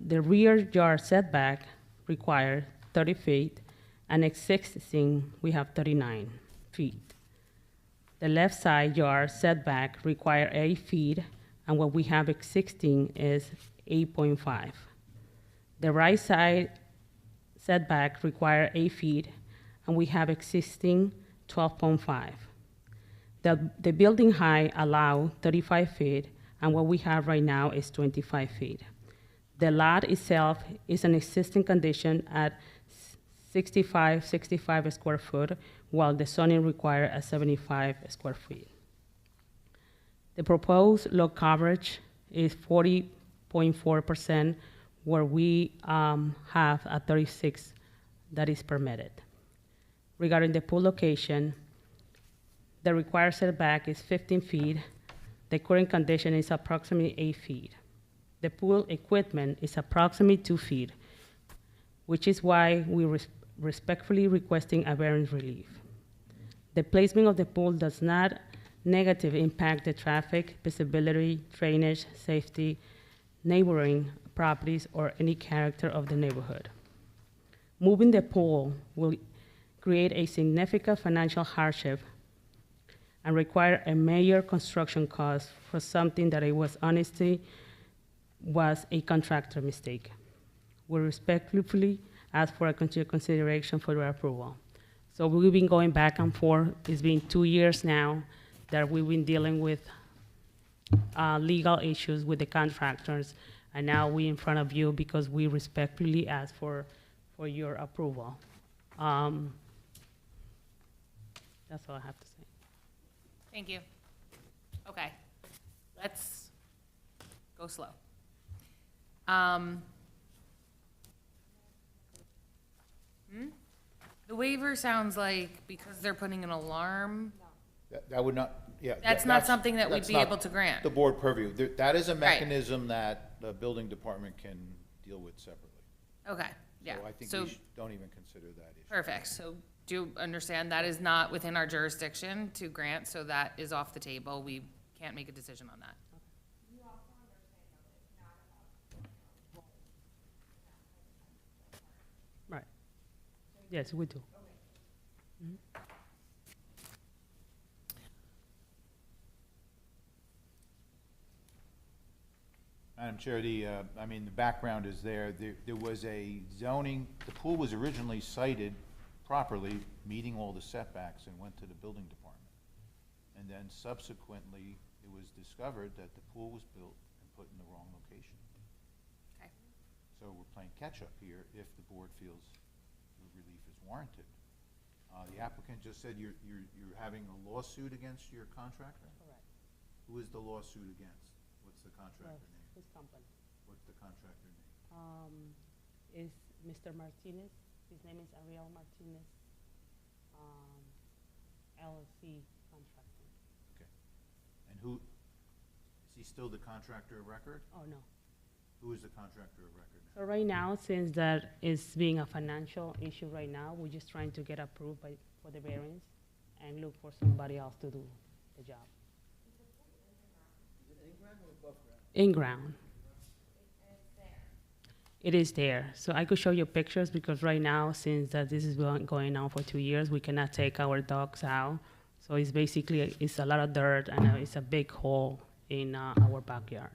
The rear yard setback requires 30 feet, and existing, we have 39 feet. The left side yard setback require 8 feet, and what we have existing is 8.5. The right side setback require 8 feet, and we have existing 12.5. The building height allow 35 feet, and what we have right now is 25 feet. The lot itself is an existing condition at 65 square foot, while the zoning require a 75 square feet. The proposed lot coverage is 40.4%, where we have a 36 that is permitted. Regarding the pool location, the required setback is 15 feet. The current condition is approximately 8 feet. The pool equipment is approximately 2 feet, which is why we respectfully requesting a variance relief. The placement of the pool does not negatively impact the traffic, visibility, drainage, safety, neighboring properties, or any character of the neighborhood. Moving the pool will create a significant financial hardship and require a major construction cost for something that it was honestly was a contractor mistake. We respectfully ask for a consideration for your approval. So we've been going back and forth. It's been 2 years now that we've been dealing with legal issues with the contractors, and now we're in front of you because we respectfully ask for your approval. That's all I have to say. Thank you. Okay, let's go slow. The waiver sounds like because they're putting an alarm, That would not, yeah. That's not something that we'd that's be not able to grant. The board purview. That is a mechanism that the building department can deal with separately. okay, yeah. So I think So, we don't even consider that issue. perfect, so do you understand that is not within our jurisdiction to grant, so that is off the table, we can't make a decision on that. Right. Yes, we do. Madam Chair, the background is there. There was a zoning, the pool was originally cited properly, meeting all the setbacks, and went to the building department. And then subsequently, it was discovered that the pool was built and put in the wrong location. Okay. So we're playing catch-up here if the board feels the relief is warranted. The applicant just said you're having a lawsuit against your contractor? Correct. Who is the lawsuit against? What's the contractor name? His company. What's the contractor name? Is Mr. Martinez. His name is Ariel Martinez, LLC contractor. Okay. And who, is he still the contractor of record? Oh, no. Who is the contractor of record now? So right now, since that is being a financial issue right now, we're just trying to get approved for the variance and look for somebody else to do the job. In ground. it is there. So I could show you pictures because right now, since that this is going on for 2 years, we cannot take our dogs out. So it's basically, it's a lot of dirt and it's a big hole in our backyard.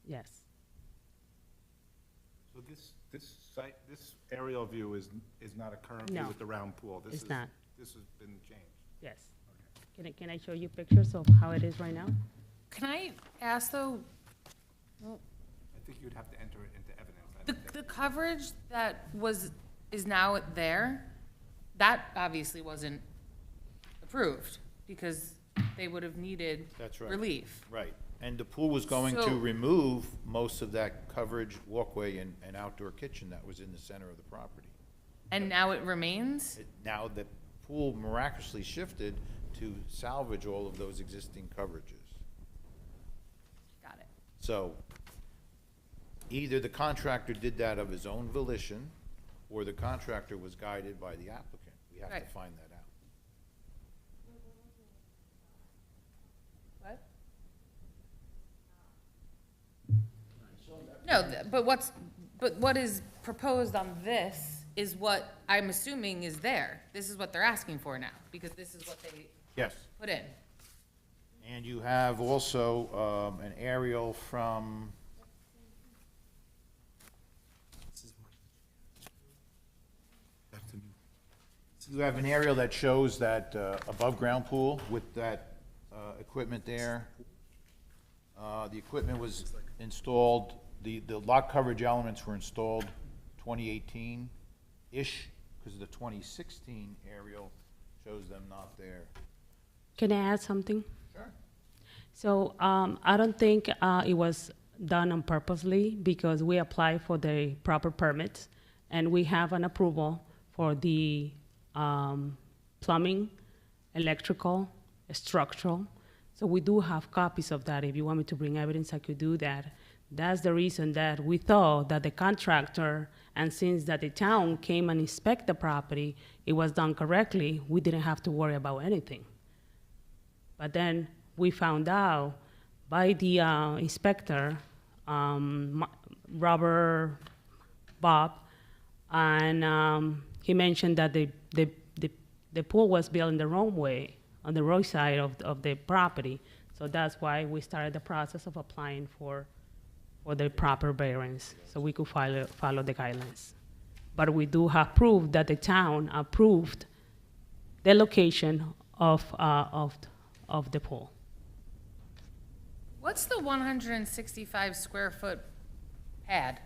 Yes. So this aerial view is not a current view No, with the round pool? This it's is- not. This has been changed? Yes. Can I show you pictures of how it is right now? Can I ask though, I think you'd have to enter it into evidence. I the, don't think- the coverage that is now there, that obviously wasn't approved because they would have needed That's right. relief. Right, and the pool was going to So- remove most of that coverage, walkway, and outdoor kitchen that was in the center of the property. And now it remains? Now, the pool miraculously shifted to salvage all of those existing coverages. Got it. So, either the contractor did that of his own volition, or the contractor was guided by the applicant. We have to Right. find that out. What? No, but what is proposed on this is what I'm assuming is there. This is what they're asking for now, because this is what they Yes. put in. And you have also an aerial from, you have an aerial that shows that above-ground pool with that equipment there. The equipment was installed, the lot coverage elements were installed 2018-ish, because the 2016 aerial shows them not there. Can I add something? Sure. So I don't think it was done on purposely because we applied for the proper permits and we have an approval for the plumbing, electrical, structural. So we do have copies of that. If you want me to bring evidence, I could do that. That's the reason that we thought that the contractor, and since that the town came and inspect the property, it was done correctly, we didn't have to worry about anything. But then we found out by the inspector, Robert Bob, and he mentioned that the pool was built in the wrong way, on the wrong side of the property. So that's why we started the process of applying for the proper variance, so we could follow the guidelines. But we do have proof that the town approved the location of the pool. What's the 165 square foot pad?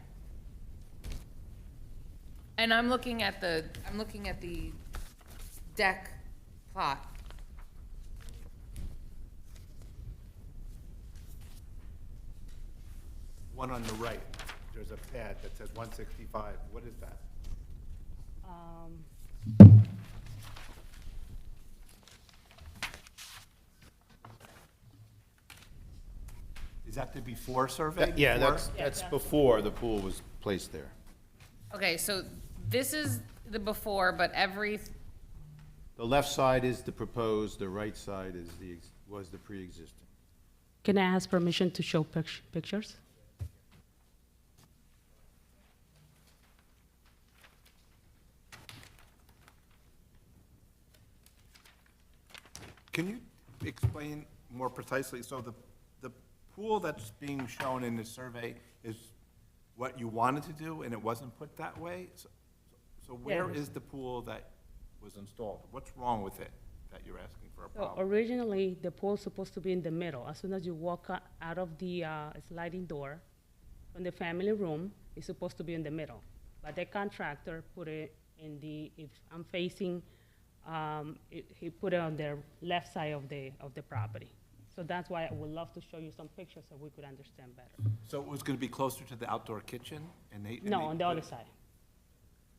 And I'm looking at the deck plot. One on the right, there's a pad that says 165. What is that? Is that the before survey? Yeah, Before? that's before the pool was placed there. Okay, so this is the before, but The left side is the proposed, the right side is was the pre-existing. Can I ask permission to show pictures? Can you explain more precisely, so the pool that's being shown in the survey is what you wanted to do and it wasn't put that way? So where Yes. is the pool that was installed? What's wrong with it that you're asking for a So problem? originally, the pool's supposed to be in the middle. As soon as you walk out of the sliding door from the family room, it's supposed to be in the middle. But the contractor put it in if I'm facing, he put it on the left side of the property. So that's why I would love to show you some pictures so we could understand better. So it was gonna be closer to the outdoor kitchen and they? No, on the other side.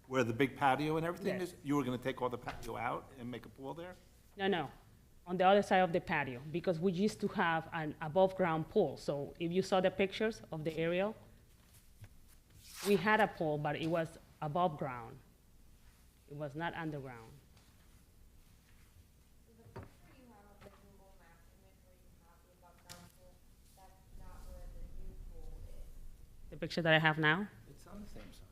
Where the big patio and everything Yes. is? You were gonna take all the patio out and make a pool there? No, on the other side of the patio, because we used to have an above-ground pool. So if you saw the pictures of the aerial, we had a pool, but it was above ground. It was not underground. picture that I have now? It's on the same side.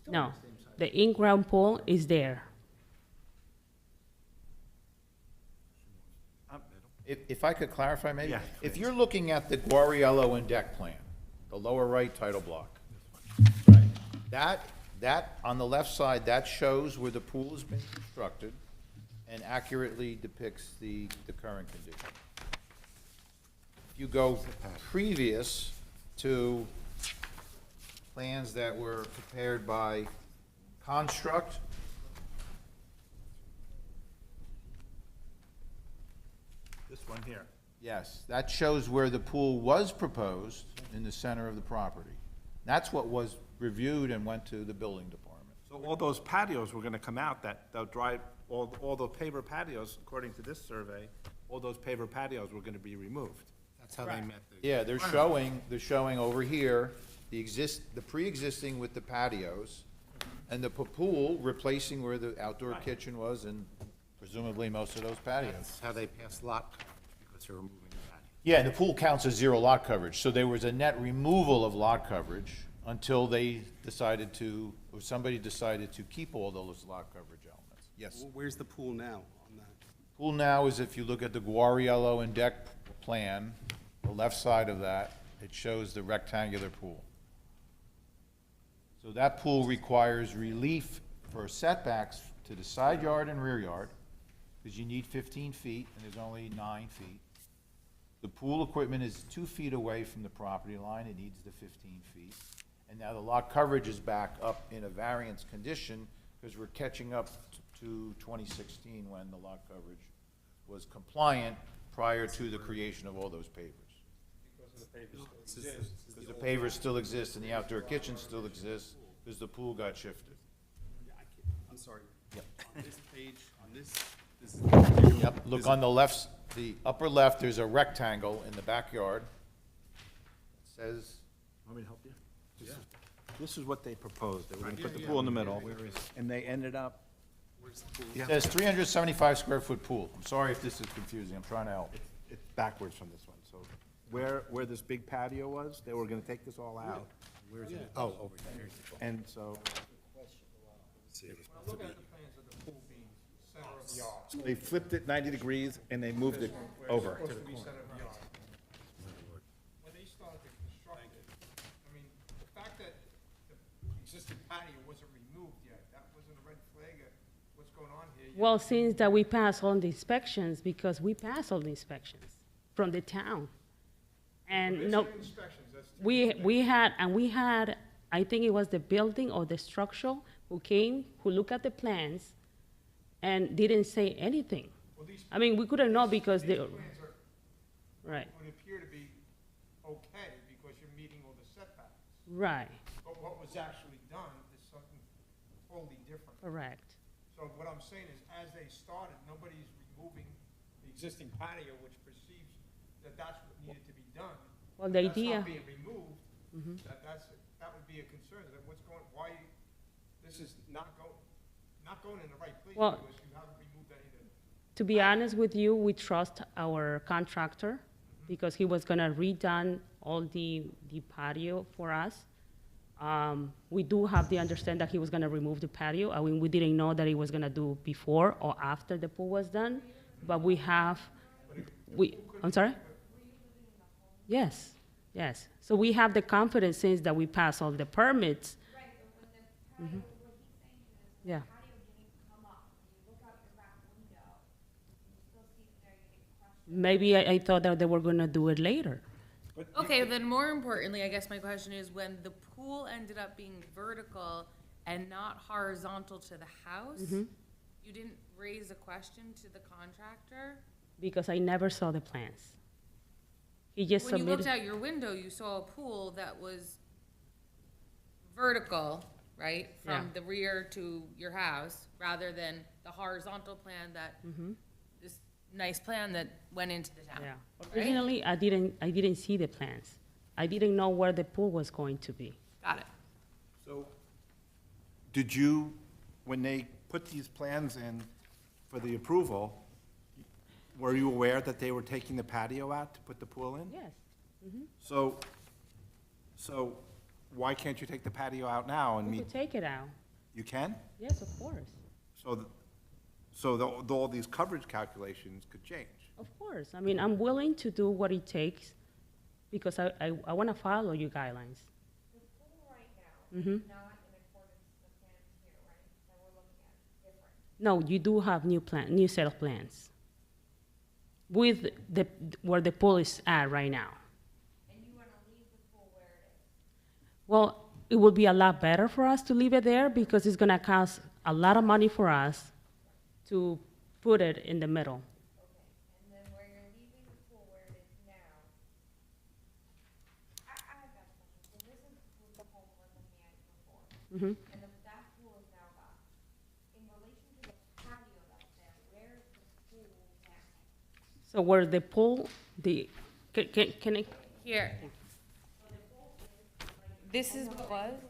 No, the in-ground pool is there. If I could clarify maybe? Yeah, If please. you're looking at the Guariello and deck plan, the lower right title block, that, on the left side, that shows where the pool has been constructed and accurately depicts the current condition. If you go previous to plans that were prepared by Construct, This one here. yes, that shows where the pool was proposed in the center of the property. That's what was reviewed and went to the building department. So all those patios were gonna come out, that, they'll drive, all the paver patios, according to this survey, all those paver patios were gonna be removed. That's how they met the. Yeah, they're showing over here, the pre-existing with the patios, and the pool replacing where the outdoor kitchen was, and presumably most of those patios. That's how they passed lot coverage, because they were moving the patio. Yeah, and the pool counts as zero lot coverage, so there was a net removal of lot coverage until they decided to, or somebody decided to keep all those lot coverage elements. Yes. Where's the pool now on that? Pool now is, if you look at the Guariello and deck plan, the left side of that, it shows the rectangular pool. So that pool requires relief for setbacks to the side yard and rear yard, because you need 15 feet, and there's only 9 feet. The pool equipment is 2 feet away from the property line, it needs the 15 feet. And now the lot coverage is back up in a variance condition, because we're catching up to 2016, when the lot coverage was compliant prior to the creation of all those pavers. Because the pavers still exist, and the outdoor kitchen still exists, because the pool got shifted. I'm sorry. Yep. On this page, on this is. Yep, look on the left, the upper left, there's a rectangle in the backyard. It says, Want me to help you? This is what they proposed, they were gonna put the pool in the middle, and they ended up. Where's the pool? it says 375 square foot pool. I'm sorry if this is confusing, I'm trying to help. It's backwards from this one, so where this big patio was, they were gonna take this all out. Where's it? Oh, over here. And so. So they flipped it 90 degrees and they moved it over. When they started to construct it, I mean, the fact that the existing patio wasn't removed yet, that wasn't a red flag of what's going on here. Well, since that we pass all the inspections, because we pass all the inspections from the town. And no, Inspections, that's we had, I think it was the building or the structural who came, who looked at the plans and didn't say anything. I mean, we couldn't know because they, plans right, would appear to be okay because you're meeting all the setbacks. right, But what was actually done is something totally different. correct. So what I'm saying is, as they started, nobody's removing the existing patio, which perceives that that's what needed to be done. Well, the That's idea, not being removed, that would be a concern, that what's going, why, this is not going in the right place, Well- because you haven't removed any of the. to be honest with you, we trust our contractor because he was gonna redone all the patio for us. We do have the understanding that he was gonna remove the patio. I mean, we didn't know that he was gonna do before or after the pool was done, but I'm sorry? Yes, yes. So we have the confidence since that we passed all the permits. Mhm. Yeah. Maybe I thought that they were gonna do it later. Okay, then more importantly, I guess my question is, when the pool ended up being vertical and not horizontal to the house, you didn't raise a question to the contractor? Because I never saw the plans. He just When you looked submitted, out your window, you saw a pool that was vertical, right? Yeah. From the rear to your house, rather than the horizontal plan that, this nice plan that went into the town. yeah. right? Originally, I didn't see the plans. I didn't know where the pool was going to be. Got it. So, did you, when they put these plans in for the approval, Were you aware that they were taking the patio out to put the pool in? Yes. So why can't you take the patio out now and We meet? could take it out. You can? Yes, of course. So all these coverage calculations could change. Of course. I mean, I'm willing to do what it takes because I want to follow your guidelines. The pool right now, Mhm. not in accordance with the plans here, right, that we're looking at, different. No, you do have new set of plans with where the pool is at right now. And you want to leave the pool where it is. Well, it would be a lot better for us to leave it there because it's going to cost a lot of money for us to put it in the middle. Okay, and then where you're leaving the pool where it is now, I have that question. So this is the pool we're looking at before. Mhm. And that pool is now gone. In relation to the patio that's there, where is the pool now? So where the pool, can I? Here. This is what?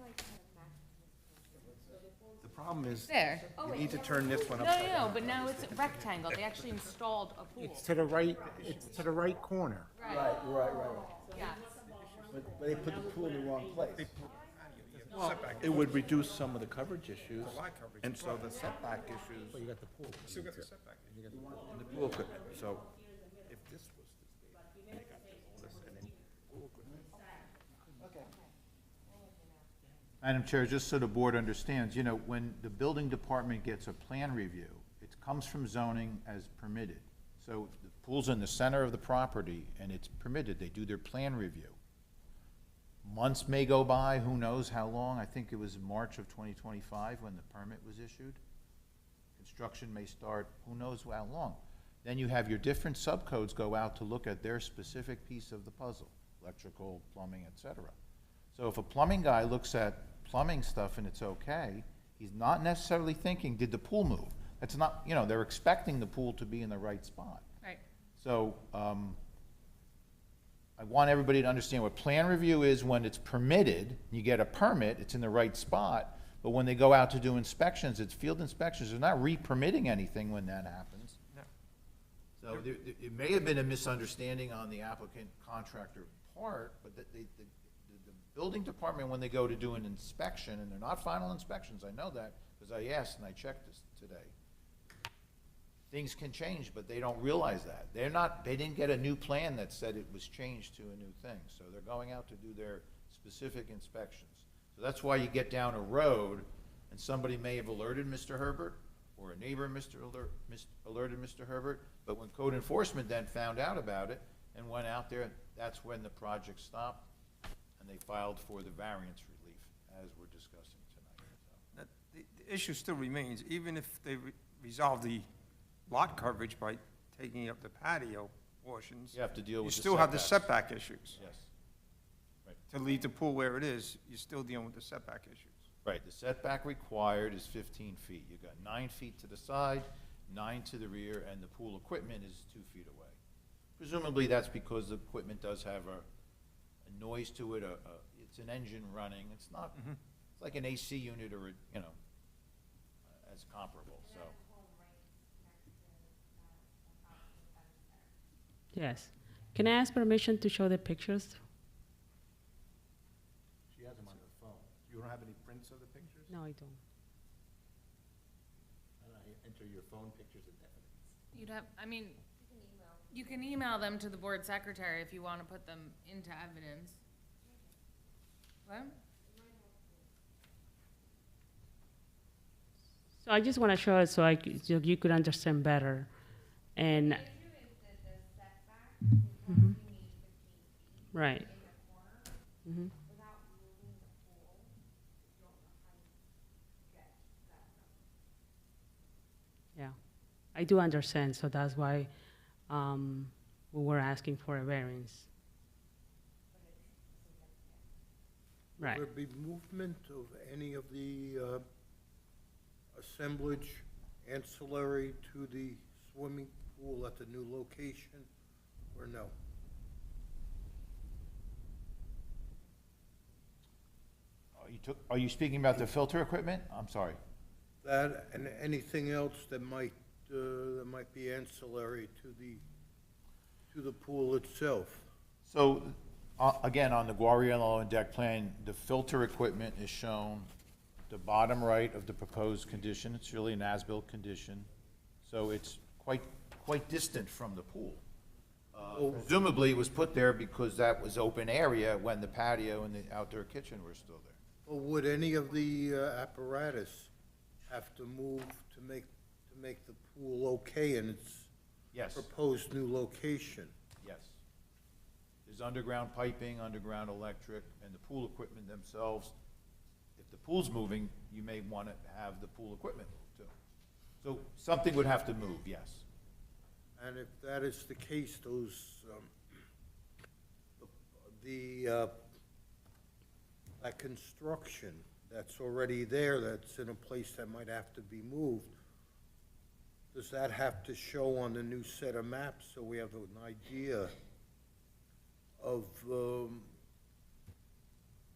The problem is, There. you need to turn this one No, upside down. no, but now it's a rectangle. They actually installed a pool. It's to the right, it's to the right corner. Right. Yeah. But they put the pool in the wrong place. It would reduce some of the coverage issues, and so the setback issues. You got the pool. Still got the setback. And the pool equipment, so if this was this big, and they got all this, and then pool equipment. Madam Chair, just so the board understands, you know, when the building department gets a plan review, it comes from zoning as permitted. So the pool's in the center of the property and it's permitted, they do their plan review. Months may go by, who knows how long, I think it was in March of 2025 when the permit was issued. Construction may start, who knows how long. Then you have your different subcodes go out to look at their specific piece of the puzzle, electrical, plumbing, et cetera. So if a plumbing guy looks at plumbing stuff and it's okay, he's not necessarily thinking, did the pool move? That's not, you know, they're expecting the pool to be in the right spot. Right. So, I want everybody to understand what plan review is when it's permitted, you get a permit, it's in the right spot, but when they go out to do inspections, it's field inspections, they're not re-permitting anything when that happens. No. So it may have been a misunderstanding on the applicant contractor part, but the building department, when they go to do an inspection, and they're not final inspections, I know that, because I asked and I checked this today. Things can change, but they don't realize that. They didn't get a new plan that said it was changed to a new thing, so they're going out to do their specific inspections. So that's why you get down a road, and somebody may have alerted Mr. Herbert, or a neighbor alerted Mr. Herbert, but when code enforcement then found out about it and went out there, that's when the project stopped, and they filed for the variance relief, as we're discussing tonight. So. The issue still remains, even if they resolve the lot coverage by taking up the patio portions. You have to deal with the You still have the setbacks. setback issues. Yes. Right. To leave the pool where it is, you're still dealing with the setback issues. Right, the setback required is 15 feet. You've got 9 feet to the side, 9 to the rear, and the pool equipment is 2 feet away. Presumably, that's because the equipment does have a noise to it, it's an engine running. It's not, it's like an AC unit or, you know, as comparable, so. Yes. Can I ask permission to show the pictures? She has them on her phone. You don't have any prints of the pictures? No, I don't. Enter your phone pictures and evidence. You'd have, I mean, you can email them to the board secretary if you want to put them into evidence. What? So I just want to show it so so you could understand better. And Mhm. Right. Mhm. Yeah, I do understand, so that's why we were asking for a variance. Right. Will there be movement of any of the assemblage ancillary to the swimming pool at the new location, or no? Are you speaking about the filter equipment? I'm sorry. That and anything else that might that might be ancillary to the pool itself? So, again, on the Guariello and deck plan, the filter equipment is shown, the bottom right of the proposed condition. It's really an as-built condition, so it's quite distant from the pool. Presumably, it was put there because that was open area when the patio and the outdoor kitchen were still there. Or would any of the apparatus have to move to make the pool okay in its Yes. proposed new location? Yes. There's underground piping, underground electric, and the pool equipment themselves. If the pool's moving, you may want to have the pool equipment move too. So something would have to move, yes. And if that is the case, that construction that's already there, that's in a place that might have to be moved, does that have to show on the new set of maps so we have an idea of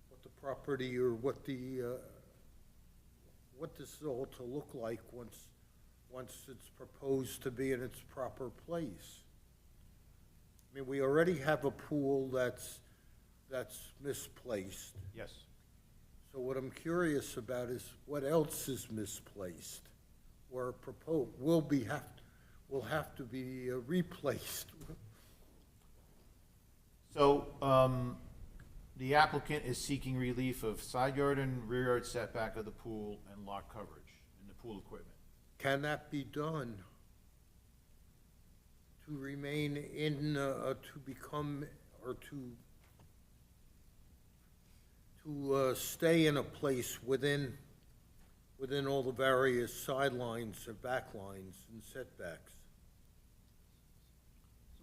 what the property or what this is all to look like once it's proposed to be in its proper place? I mean, we already have a pool that's misplaced. Yes. So what I'm curious about is what else is misplaced or will have to be replaced? So, the applicant is seeking relief of side yard and rear yard setback of the pool and lot coverage in the pool equipment. Can that be done to remain in, to become, or to stay in a place within all the various sidelines or backlines and setbacks?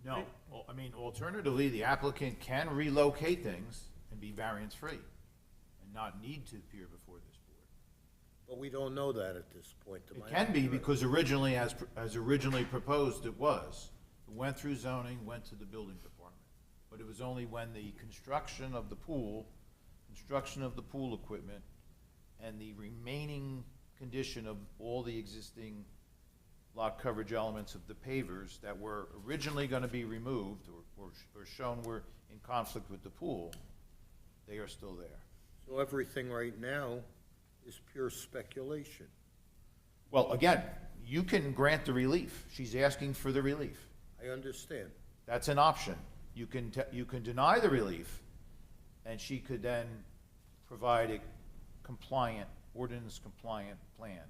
No, well, I mean, alternatively, the applicant can relocate things and be variance-free and not need to appear before this board. But we don't know that at this point. Am It I can be accurate? because originally, as originally proposed, it was. It went through zoning, went to the building department. But it was only when the construction of the pool equipment, and the remaining condition of all the existing lot coverage elements of the pavers that were originally gonna be removed or shown were in conflict with the pool, they are still there. So everything right now is pure speculation. Well, again, you can grant the relief. She's asking for the relief. I understand. That's an option. You can deny the relief, and she could then provide a ordinance-compliant plan.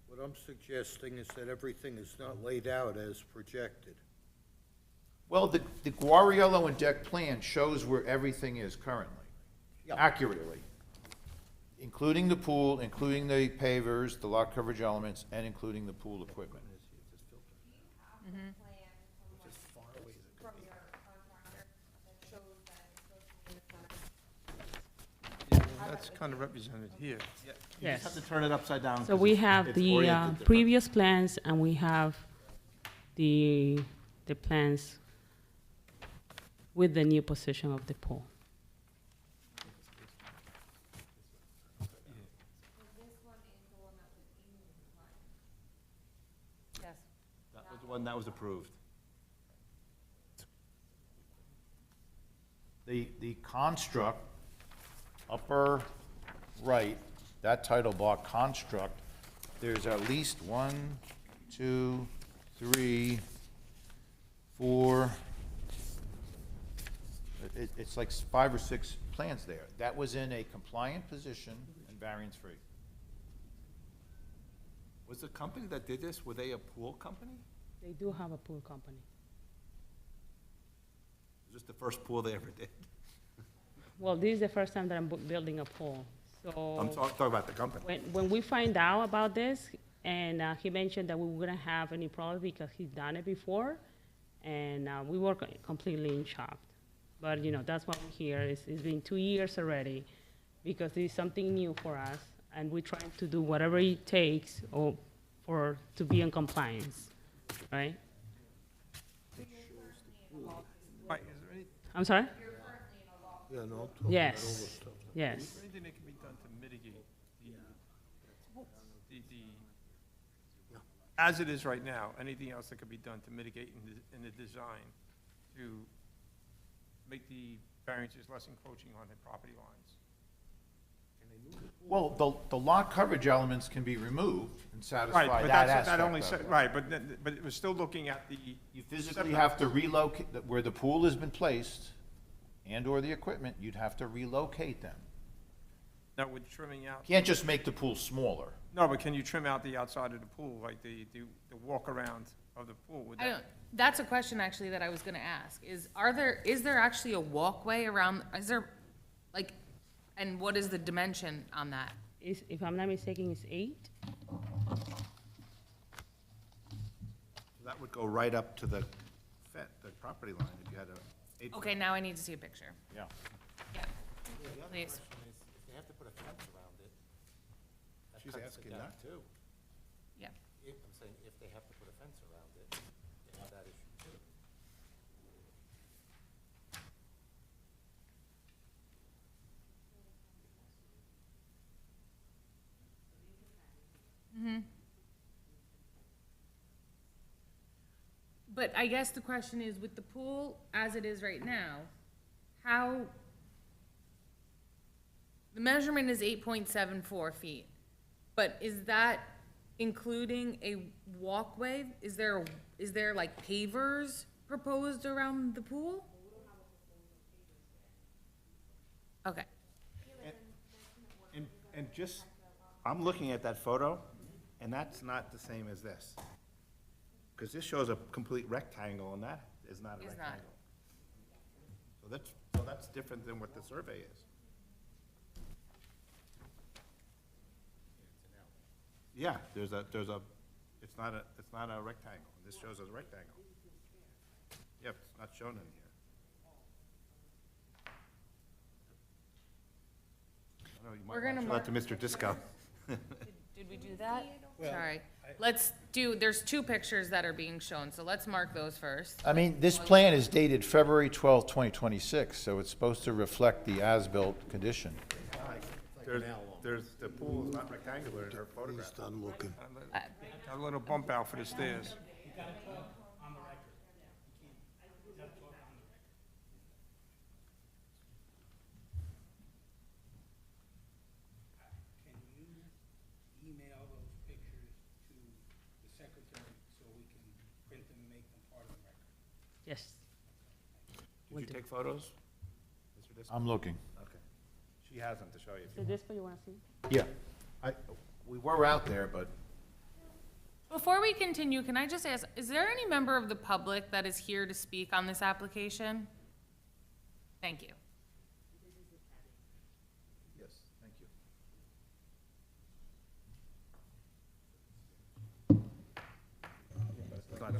What I'm suggesting is that everything is not laid out as projected. Well, the Guariello and deck plan shows where everything is currently, Yeah. accurately, including the pool, including the pavers, the lot coverage elements, and including the pool equipment. From your contractor that shows that it's supposed to be in the front. That's kind of represented here. You just have Yes. to turn it upside down. So 'cause we it's- have it's the oriented different. previous plans, and we have the plans with the new position of the pool. So this one is the one that was in the plan. Yes. That was the one that was approved. The construct, upper right, that title block construct, there's at least 1, 2, 3, 4, it's like 5 or 6 plans there. That was in a compliant position and variance-free. Was the company that did this, were they a pool company? They do have a pool company. Was this the first pool they ever did? Well, this is the first time that I'm building a pool, so. I'm talking about the company. When we find out about this, and he mentioned that we wouldn't have any problem because he's done it before, and we were completely in shock. But, that's why we're here. It's been 2 years already, because this is something new for us, and we're trying to do whatever it takes to be in compliance, right? Right, is there any, I'm sorry? Yeah, no, I'm talking about all the Yes, stuff. is yes. there anything that can be done to mitigate as it is right now, anything else that could be done to mitigate in the design to make the variances less encroaching on the property lines? Well, the lot coverage elements can be removed and Right, satisfy but that that's, that only, aspect of it. right, but it was still looking at the. You physically have to relocate, where the pool has been placed, and/or the equipment, you'd have to relocate them. Now, with trimming out. Can't just make the pool smaller. No, but can you trim out the outside of the pool, like the walk around of the pool? Would I that- don't, that's a question actually that I was gonna ask, is there actually a walkway around, is there, like, and what is the dimension on that? If I'm not mistaken, it's 8? That would go right up to the property line if you had a 8-foot. Okay, now I need to see a picture. Yeah. Yeah, please. If they have to put a fence around it, She's cuts it asking down. that too. Yeah. I'm saying if they have to put a fence around it, they have that issue too. But I guess the question is, with the pool as it is right now, how, the measurement is 8.74 feet, but is that including a walkway? Is there like pavers proposed around the pool? Okay. And just, I'm looking at that photo, and that's not the same as this. Because this shows a complete rectangle, and that is not a Is not. rectangle. So that's different than what the survey is. Yeah, it's not a rectangle. This shows a rectangle. Yeah, it's not shown in here. I don't know, you We're might gonna want to show that to Mr. Disco. Did we do that? Sorry. There's 2 pictures that are being shown, so let's mark those first. I mean, this plan is dated February 12th, 2026, so it's supposed to reflect the as-built condition. The pool is not rectangular in her photograph. He's done looking. A little bump out for the stairs. Can you email those pictures to the secretary so we can print them and make them part of the record? Yes. Did you take photos, Mr. Disco? I'm looking. Okay. She has them to show you. Is this what you want to see? Yeah. We were out there, but Before we continue, can I just ask, is there any member of the public that is here to speak on this application? Thank you. yes, thank you. It's not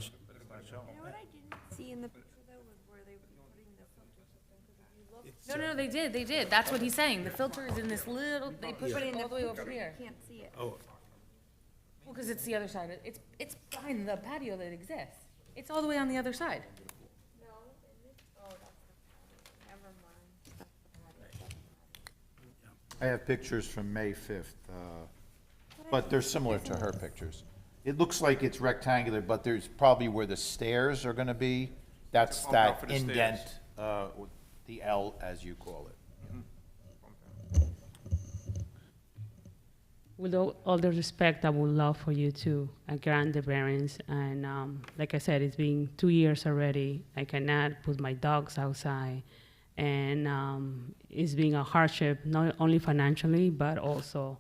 shown. You know what I didn't see in the picture though, was where they were putting the filters up there, 'cause if you look. No, they did. That's what he's saying. The filter is in this little, they put it all the way over here. Can't see it. Oh, Well, because it's the other side. It's behind the patio that exists. It's all the way on the other side. No, oh, that's the, never mind. That's the patio. I have pictures from May 5th, but they're similar to her pictures. It looks like it's rectangular, but there's probably where the stairs are gonna be, that's Bump out for that the indent, stairs. the L, as you call it. With all the respect, I would love for you to grant the variance. And like I said, it's been 2 years already. I cannot put my dogs outside. And it's been a hardship, not only financially, but also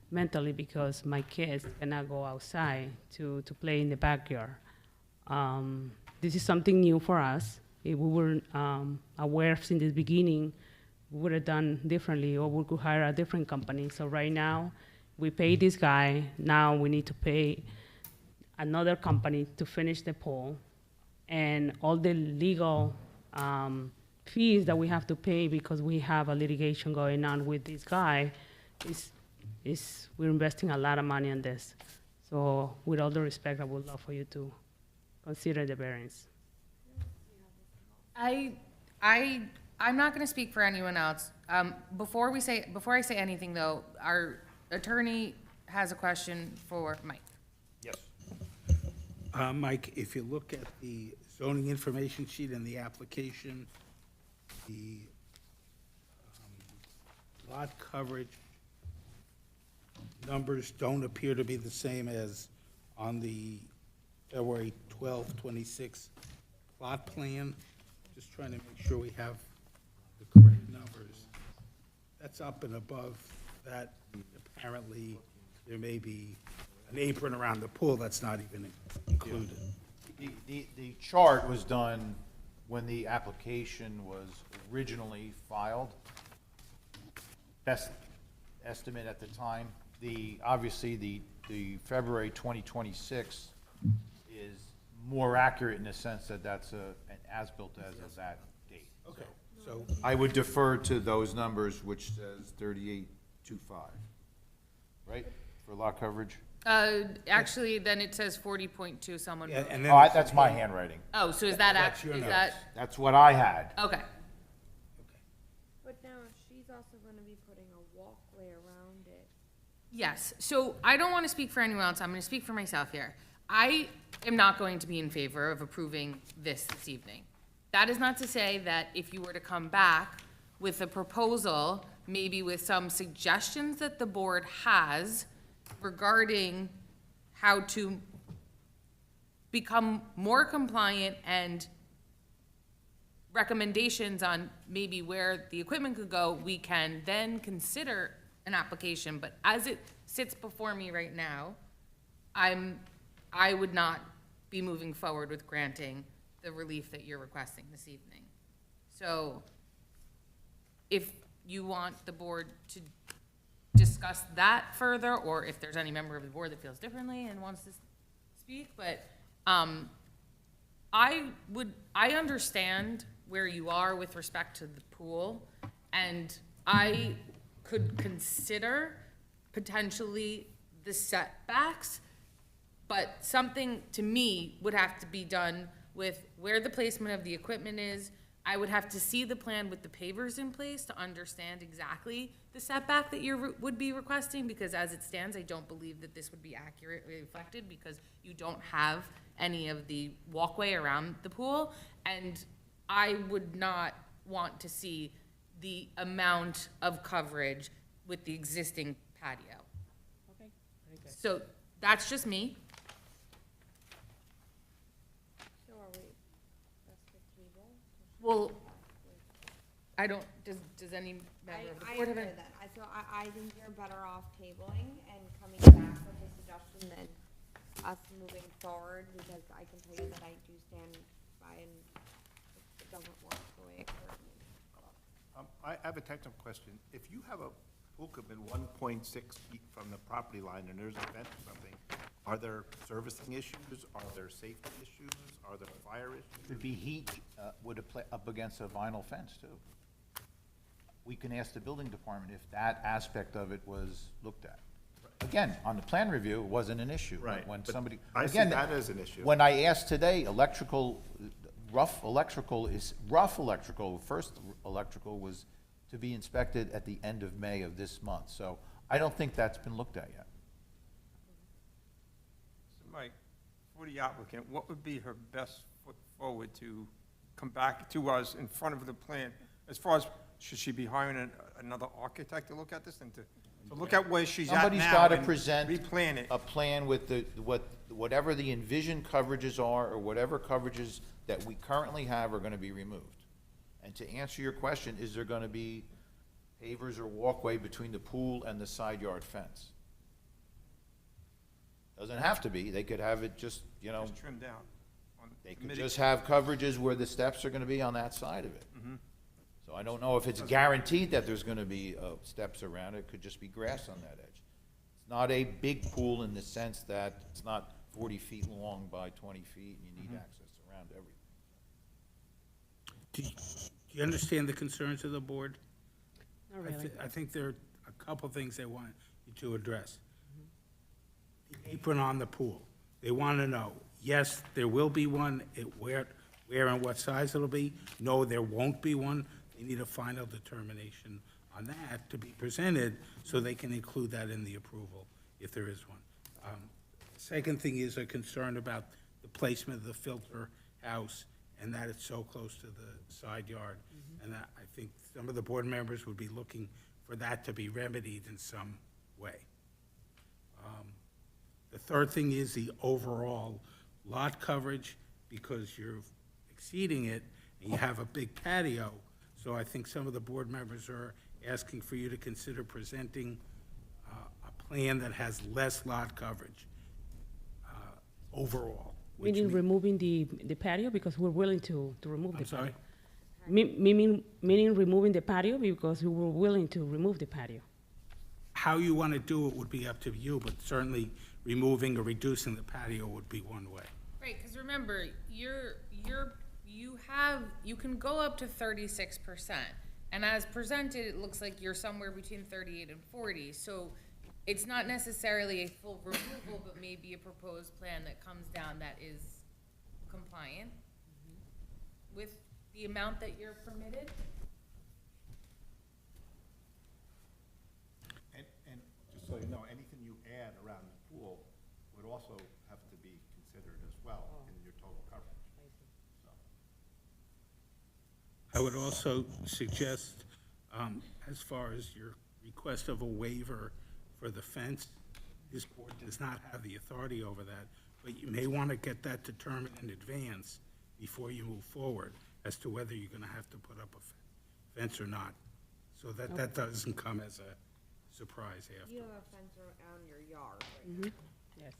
mentally, because my kids cannot go outside to play in the backyard. This is something new for us. If we were aware since the beginning, we would have done differently, or we could hire a different company. So right now, we pay this guy, now we need to pay another company to finish the pool, and all the legal fees that we have to pay because we have a litigation going on with this guy we're investing a lot of money on this. So with all the respect, I would love for you to consider the variance. I'm not gonna speak for anyone else. Before I say anything though, our attorney has a question for Mike. Yes. Mike, if you look at the zoning information sheet and the application, the lot coverage numbers don't appear to be the same as on the February 12, 26 plot plan. Just trying to make sure we have the correct numbers. That's up and above that. Apparently, there may be an apron around the pool that's not even included. The chart was done when the application was originally filed. Best estimate at the time. Obviously, the February 2026 is more accurate in the sense that that's an as-built as of that date. Okay, so, I would defer to those numbers, which says 38.25, right, for lot coverage? Actually, then it says 40.2, someone. yeah, wrote. and then. Oh, that's my handwriting. Oh, so is that, That's your is notes. that, That's what I had. okay. But now she's also gonna be putting a walkway around it. Yes, so I don't want to speak for anyone else, I'm going to speak for myself here. I am not going to be in favor of approving this evening. That is not to say that if you were to come back with a proposal, maybe with some suggestions that the board has regarding how to become more compliant and recommendations on maybe where the equipment could go, we can then consider an application, but as it sits before me right now, I would not be moving forward with granting the relief that you're requesting this evening. So if you want the board to discuss that further, or if there's any member of the board that feels differently and wants to speak, but I understand where you are with respect to the pool, and I could consider potentially the setbacks, but something to me would have to be done with where the placement of the equipment is. I would have to see the plan with the pavers in place to understand exactly the setback that you would be requesting, because as it stands, I don't believe that this would be accurately reflected, because you don't have any of the walkway around the pool, and I would not want to see the amount of coverage with the existing patio. Okay. So that's just me. So are we, that's the table? Well, I don't, does any member of the I board have agree any? with that. I think you're better off tabling and coming back with a suggestion than us moving forward, because I can tell you that I do stand by and it doesn't work the way it currently is. I have a technical question. If you have a pool equipment 1.6 feet from the property line and there's a vent or something, are there servicing issues? Are there safety issues? Are there fire issues? Could be heat, would apply up against a vinyl fence too. We can ask the building department if that aspect of it was looked at. Again, on the plan review, it wasn't an issue. Right, When but somebody. I see again, that as an issue. When I asked today, rough electrical, first electrical was to be inspected at the end of May of this month. So I don't think that's been looked at yet. So Mike, for the applicant, what would be her best foot forward to come back to us in front of the plan? As far as, should she be hiring another architect to look at this and to look at where she's at now? Somebody's gotta and present replan it. a plan with whatever the envisioned coverages are, or whatever coverages that we currently have are gonna be removed. And to answer your question, is there gonna be pavers or walkway between the pool and the side yard fence? Doesn't have to be, they could have it just, Just trimmed down. on they could midi- just have coverages where the steps are gonna be on that side of it. Mhm. So I don't know if it's guaranteed that there's gonna be, steps around it, could just be grass on that edge. It's not a big pool in the sense that it's not 40 feet long by 20 feet, and you need access around everything. Do you understand the concerns of the board? Not really. I think there are a couple things they want you to address. The apron on the pool. They want to know, yes, there will be one, where and what size it'll be. No, there won't be one. They need a final determination on that to be presented, so they can include that in the approval, if there is one. Second thing is a concern about the placement of the filter house and that it's so close to the side yard. And I think some of the board members would be looking for that to be remedied in some way. The third thing is the overall lot coverage, because you're exceeding it, and you have a big patio. So I think some of the board members are asking for you to consider presenting a plan that has less lot coverage overall. which Meaning mean- removing the patio, because we're willing to remove the I'm patio. sorry? Meaning removing the patio, because we were willing to remove the patio. How you want to do it would be up to you, but certainly removing or reducing the patio would be one way. Right, because remember, you can go up to 36%. And as presented, it looks like you're somewhere between 38 and 40. So it's not necessarily a full removal, but maybe a proposed plan that comes down that is compliant with the amount that you're permitted. And just so you know, anything you add around the pool would also have to be considered as well in your total coverage. So, I would also suggest, as far as your request of a waiver for the fence, this board does not have the authority over that, but you may want to get that determined in advance before you move forward as to whether you're going to have to put up a fence or not, so that doesn't come as a surprise after. You have a fence around your yard, right? Yes.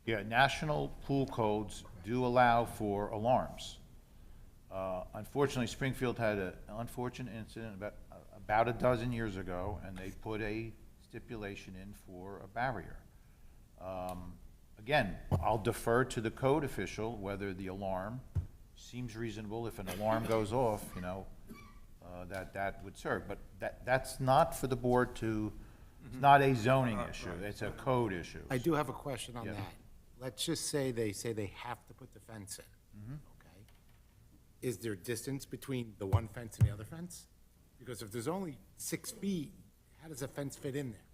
Yeah, national pool codes do allow for alarms. Unfortunately, Springfield had an unfortunate incident about a dozen years ago, and they put a stipulation in for a barrier. Again, I'll defer to the code official whether the alarm seems reasonable. If an alarm goes off, that would serve. But that's not for the board to, it's not a zoning issue, it's a code issue. I do have a question on Yeah. that. Let's just say they have to put the fence in, okay? Is there distance between the one fence and the other fence? Because if there's only 6 feet, how does a fence fit in there?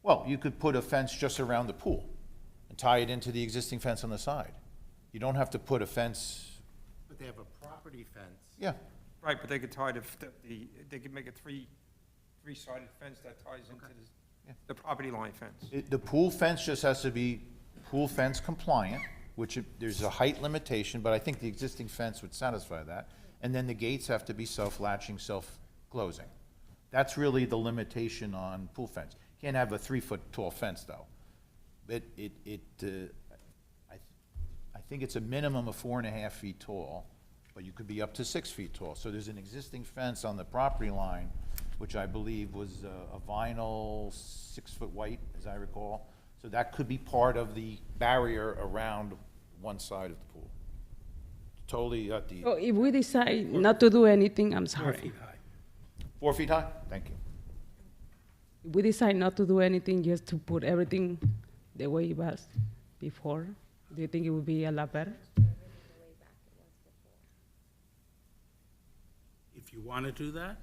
Well, you could put a fence just around the pool and tie it into the existing fence on the side. You don't have to put a fence, But they have a property fence. yeah. Right, but they could tie they could make a three-sided fence that ties into the property line fence. The pool fence just has to be pool fence compliant, which there's a height limitation, but I think the existing fence would satisfy that. And then the gates have to be self-latching, self-closing. That's really the limitation on pool fence. Can't have a 3-foot tall fence, though. I think it's a minimum of 4.5 feet tall, but you could be up to 6 feet tall. So there's an existing fence on the property line, which I believe was a vinyl 6-foot white, as I recall. So that could be part of the barrier around one side of the pool. Totally at the, So if we decide not to do anything, I'm 4 sorry. feet high. 4 feet high? Thank you. If we decide not to do anything, just to put everything the way it was before, do you think it would be a lot better? If you want to do that,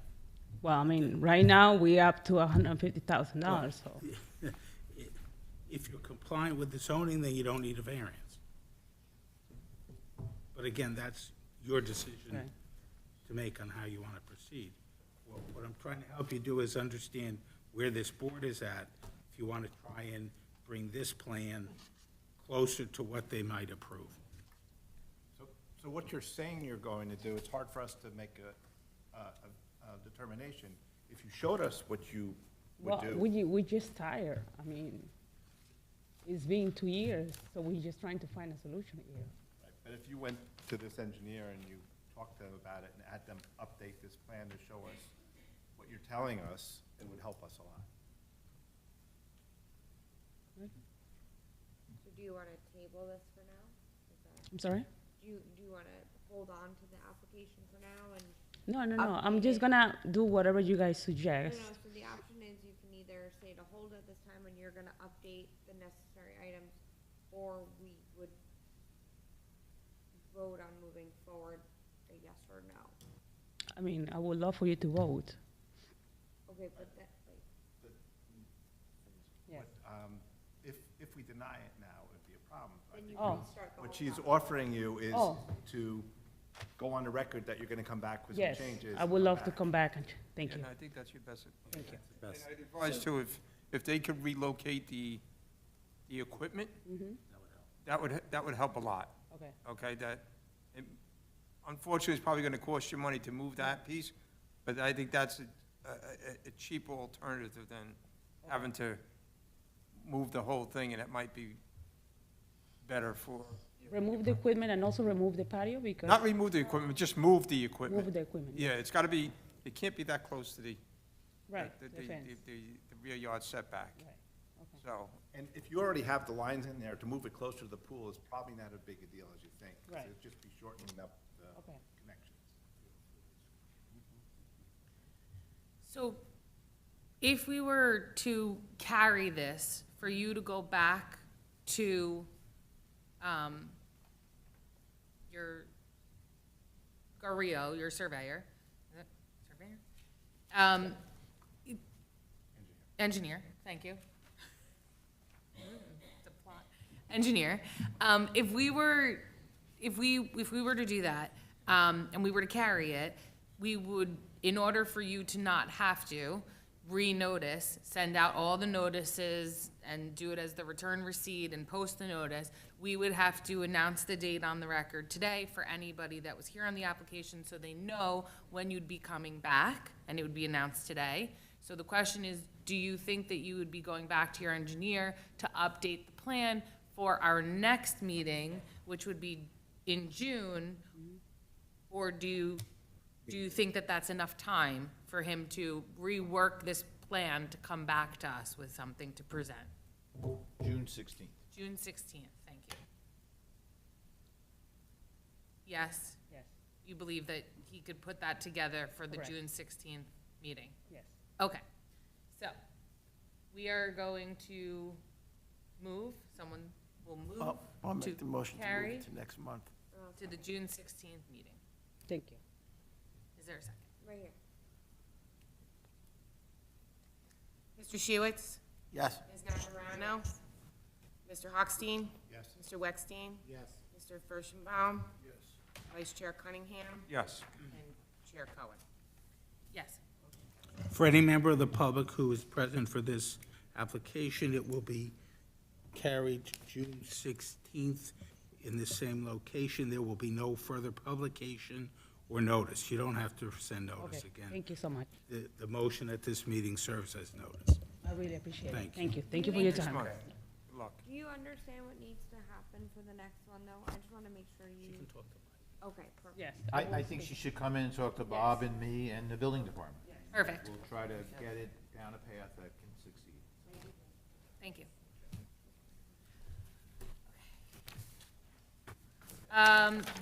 Well, I mean, right now, we're up to $150,000, so. if you're compliant with the zoning, then you don't need a variance. But again, that's your decision Right. to make on how you want to proceed. What I'm trying to help you do is understand where this board is at, if you want to try and bring this plan closer to what they might approve. so what you're saying you're going to do, it's hard for us to make a determination. If you showed us what you would Well, do. we just tired. I mean, it's been 2 years, so we're just trying to find a solution here. Right, but if you went to this engineer and you talked to them about it and had them update this plan to show us what you're telling us, it would help us a lot. So do you wanna table this for now? Is that- I'm sorry? Do you wanna hold on to the application for now and? No, I'm just gonna do whatever you guys No, suggest. so the option is you can either say to hold at this time and you're gonna update the necessary items, or we would vote on moving forward, a yes or no. I mean, I would love for you to vote. Okay, but that, like, Yeah. But, if we deny it now, it'd be a problem. I think Oh. what she's offering you is Oh. to go on the record that you're gonna come back with some Yes, changes. I would love to come back, and thank you. And I think that's your best. Thank you. And I'd advise too, if they could relocate the equipment, that would help a lot. Okay. Okay, unfortunately, it's probably gonna cost you money to move that piece, but I think that's a cheaper alternative than having to move the whole thing, and it might be better for, Remove the equipment and also remove the patio because. not remove the equipment, just move the equipment. Move the equipment. Yeah, it's gotta be, it can't be that close to the, Right, the the fence. rear yard setback. Right, okay. So, And if you already have the lines in there, to move it closer to the pool is probably not as big a deal as you think. 'Cause Right. it'd just be shortening up the Okay. connections. So if we were to carry this, for you to go back to, your Garrio, your surveyor, is it surveyor? Engineer, thank you. It's a plot. Engineer, if we were to do that, and we were to carry it, we would, in order for you to not have to re-notice, send out all the notices and do it as the return receipt and post the notice, we would have to announce the date on the record today for anybody that was here on the application, so they know when you'd be coming back, and it would be announced today. So the question is, do you think that you would be going back to your engineer to update the plan for our next meeting, which would be in June? Or do you think that that's enough time for him to rework this plan to come back to us with something to present? June 16th. June 16th, thank you. Yes? Yes, You believe that he could put that together for the Correct. June 16th meeting? yes. Okay, so, we are going to move, someone will move I'll to make the motion to move carry it to next month. to the June 16th meeting. Thank you. Is there a second? Right here. Mr. Shiwitz? Yes. Ms. Navarano? Mr. Hochstein? Yes. Mr. Weckstein? Yes. Mr. Furstenbaum? Yes. Vice Chair Cunningham? yes. And Chair Cohen? Yes. For any member of the public who is present for this application, it will be carried June 16th in the same location. There will be no further publication or notice. You don't have to send notice Okay, again. thank you so much. The motion at this meeting serves as notice. I really appreciate it. Thank you. Thank you. Thank you for your Next time. month. Good luck. Do you understand what needs to happen for the next one, though? I just wanna make sure you. Okay, perfect. Yes. I think she should come in and talk to Bob and me and the building department. Perfect, We'll try to get it down a path that can succeed. thank you.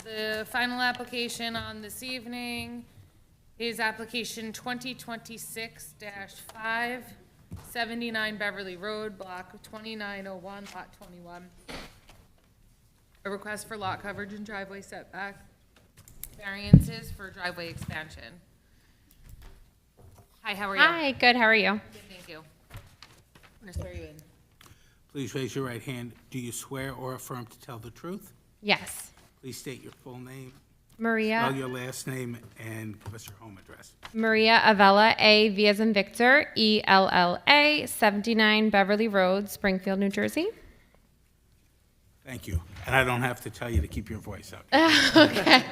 The final application on this evening is application 2026-5, 79 Beverly Road, block 2901, lot 21. A request for lot coverage and driveway setback variances for driveway expansion. Hi, how are you? Hi, good, how are you? Good, thank you. I'm gonna swear you in. Please raise your right hand. Do you swear or affirm to tell the truth? Yes. Please state your full name, spell Maria, your last name, and give us your home address. Maria Avella, A, V as in Victor, ELLA, 79 Beverly Road, Springfield, New Jersey. Thank you. And I don't have to tell you to keep your voice up. Okay.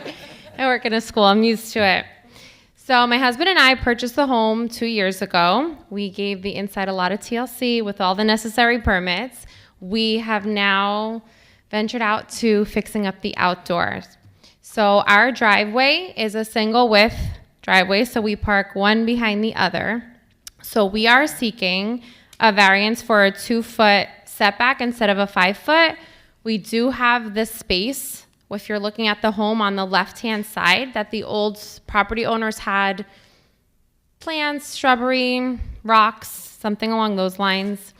I work in a school, I'm used to it. So my husband and I purchased the home 2 years ago. We gave the inside a lot of TLC with all the necessary permits. We have now ventured out to fixing up the outdoors. So our driveway is a single width driveway, so we park one behind the other. So we are seeking a variance for a 2-foot setback instead of a 5-foot. We do have this space, if you're looking at the home on the left-hand side, that the old property owners had plants, shrubbery, rocks, something along those lines.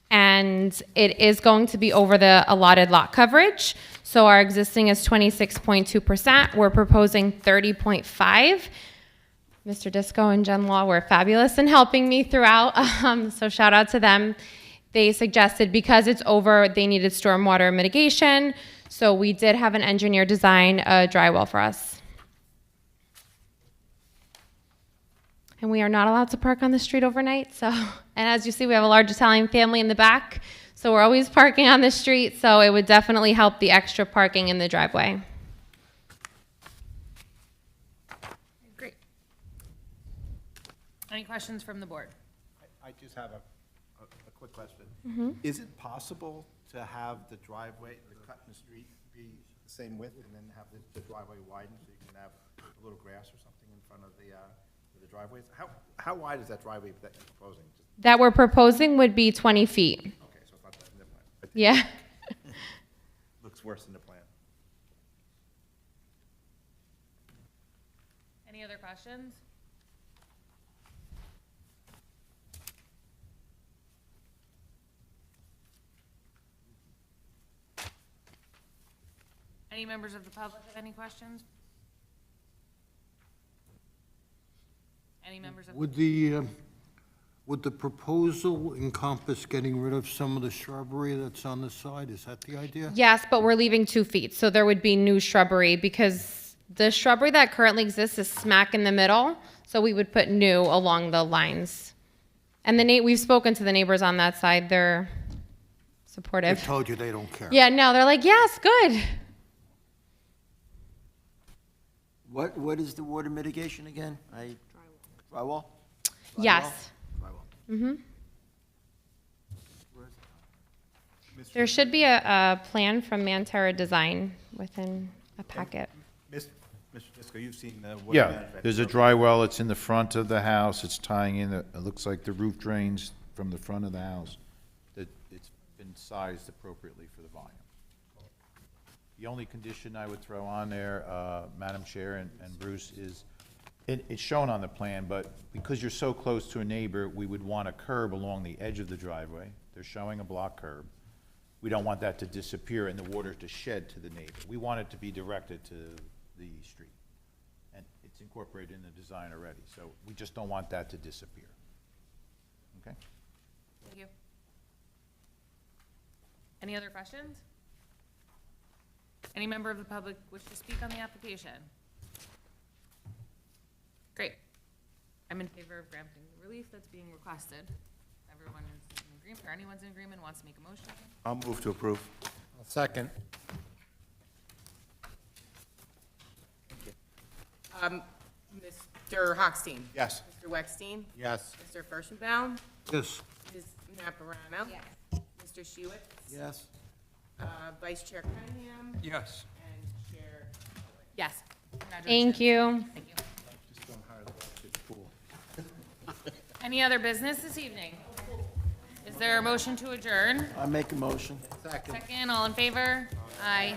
And it is going to be over the allotted lot coverage. So our existing is 26.2%. We're proposing 30.5. Mr. Disco and Jen Law were fabulous in helping me throughout, so shout out to them. they suggested because it's over, they needed stormwater mitigation. So we did have an engineer design a dry well for us. And we are not allowed to park on the street overnight. So, and as you see, we have a large Italian family in the back. So we're always parking on the street. So it would definitely help the extra parking in the driveway. Great. Any questions from the board? I just have a quick question. Mhm. Is it possible to have the driveway, the cut in the street, be the same width, and then have the driveway widened, so you can have a little grass or something in front of the driveways? How wide is that driveway that you're proposing? That we're proposing would be 20 feet. Okay, so it's not that in the plan. Yeah. Looks worse than the plan. Any other questions? Any members of the public have any questions? Any members of? Would the proposal encompass getting rid of some of the shrubbery that's on the side? Is that the idea? Yes, but we're leaving 2 feet, so there would be new shrubbery because the shrubbery that currently exists is smack in the middle, so we would put new along the lines. And we've spoken to the neighbors on that side, they're I supportive. told you they don't care. Yeah, no, they're like, yes, good. What is the water mitigation again? Drywall? Yes. Drywall. Mm-hmm. There should be a plan from Manterra Design within a packet. Mr. Fisco, you've seen the water Yeah, management. there's a dry well, it's in the front of the house, it's tying in, it looks like the roof drains from the front of the house. It's been sized appropriately for the volume. The only condition I would throw on there, Madam Chair and Bruce, is, it's shown on the plan, but because you're so close to a neighbor, we would want a curb along the edge of the driveway. They're showing a block curb. We don't want that to disappear and the water to shed to the neighbor. We want it to be directed to the street. And it's incorporated in the design already, so we just don't want that to disappear. Okay? Thank you. Any other questions? Any member of the public wish to speak on the application? Great. I'm in favor of granting the relief that's being requested. Everyone is in agreement, or anyone's in agreement, wants to make a motion? I'll move to approve. Second. Mr. Hochstein? Yes. Mr. Weckstein? Yes. Mr. Furstenbaum? Yes. Ms. Naparano? Yes. Mr. Schiewitz? Yes. Vice Chair Cunningham? Yes. And Chair Yes. Thank you. Thank you. Any other business this evening? Is there a motion to adjourn? I make a motion. Second, all in favor? Aye.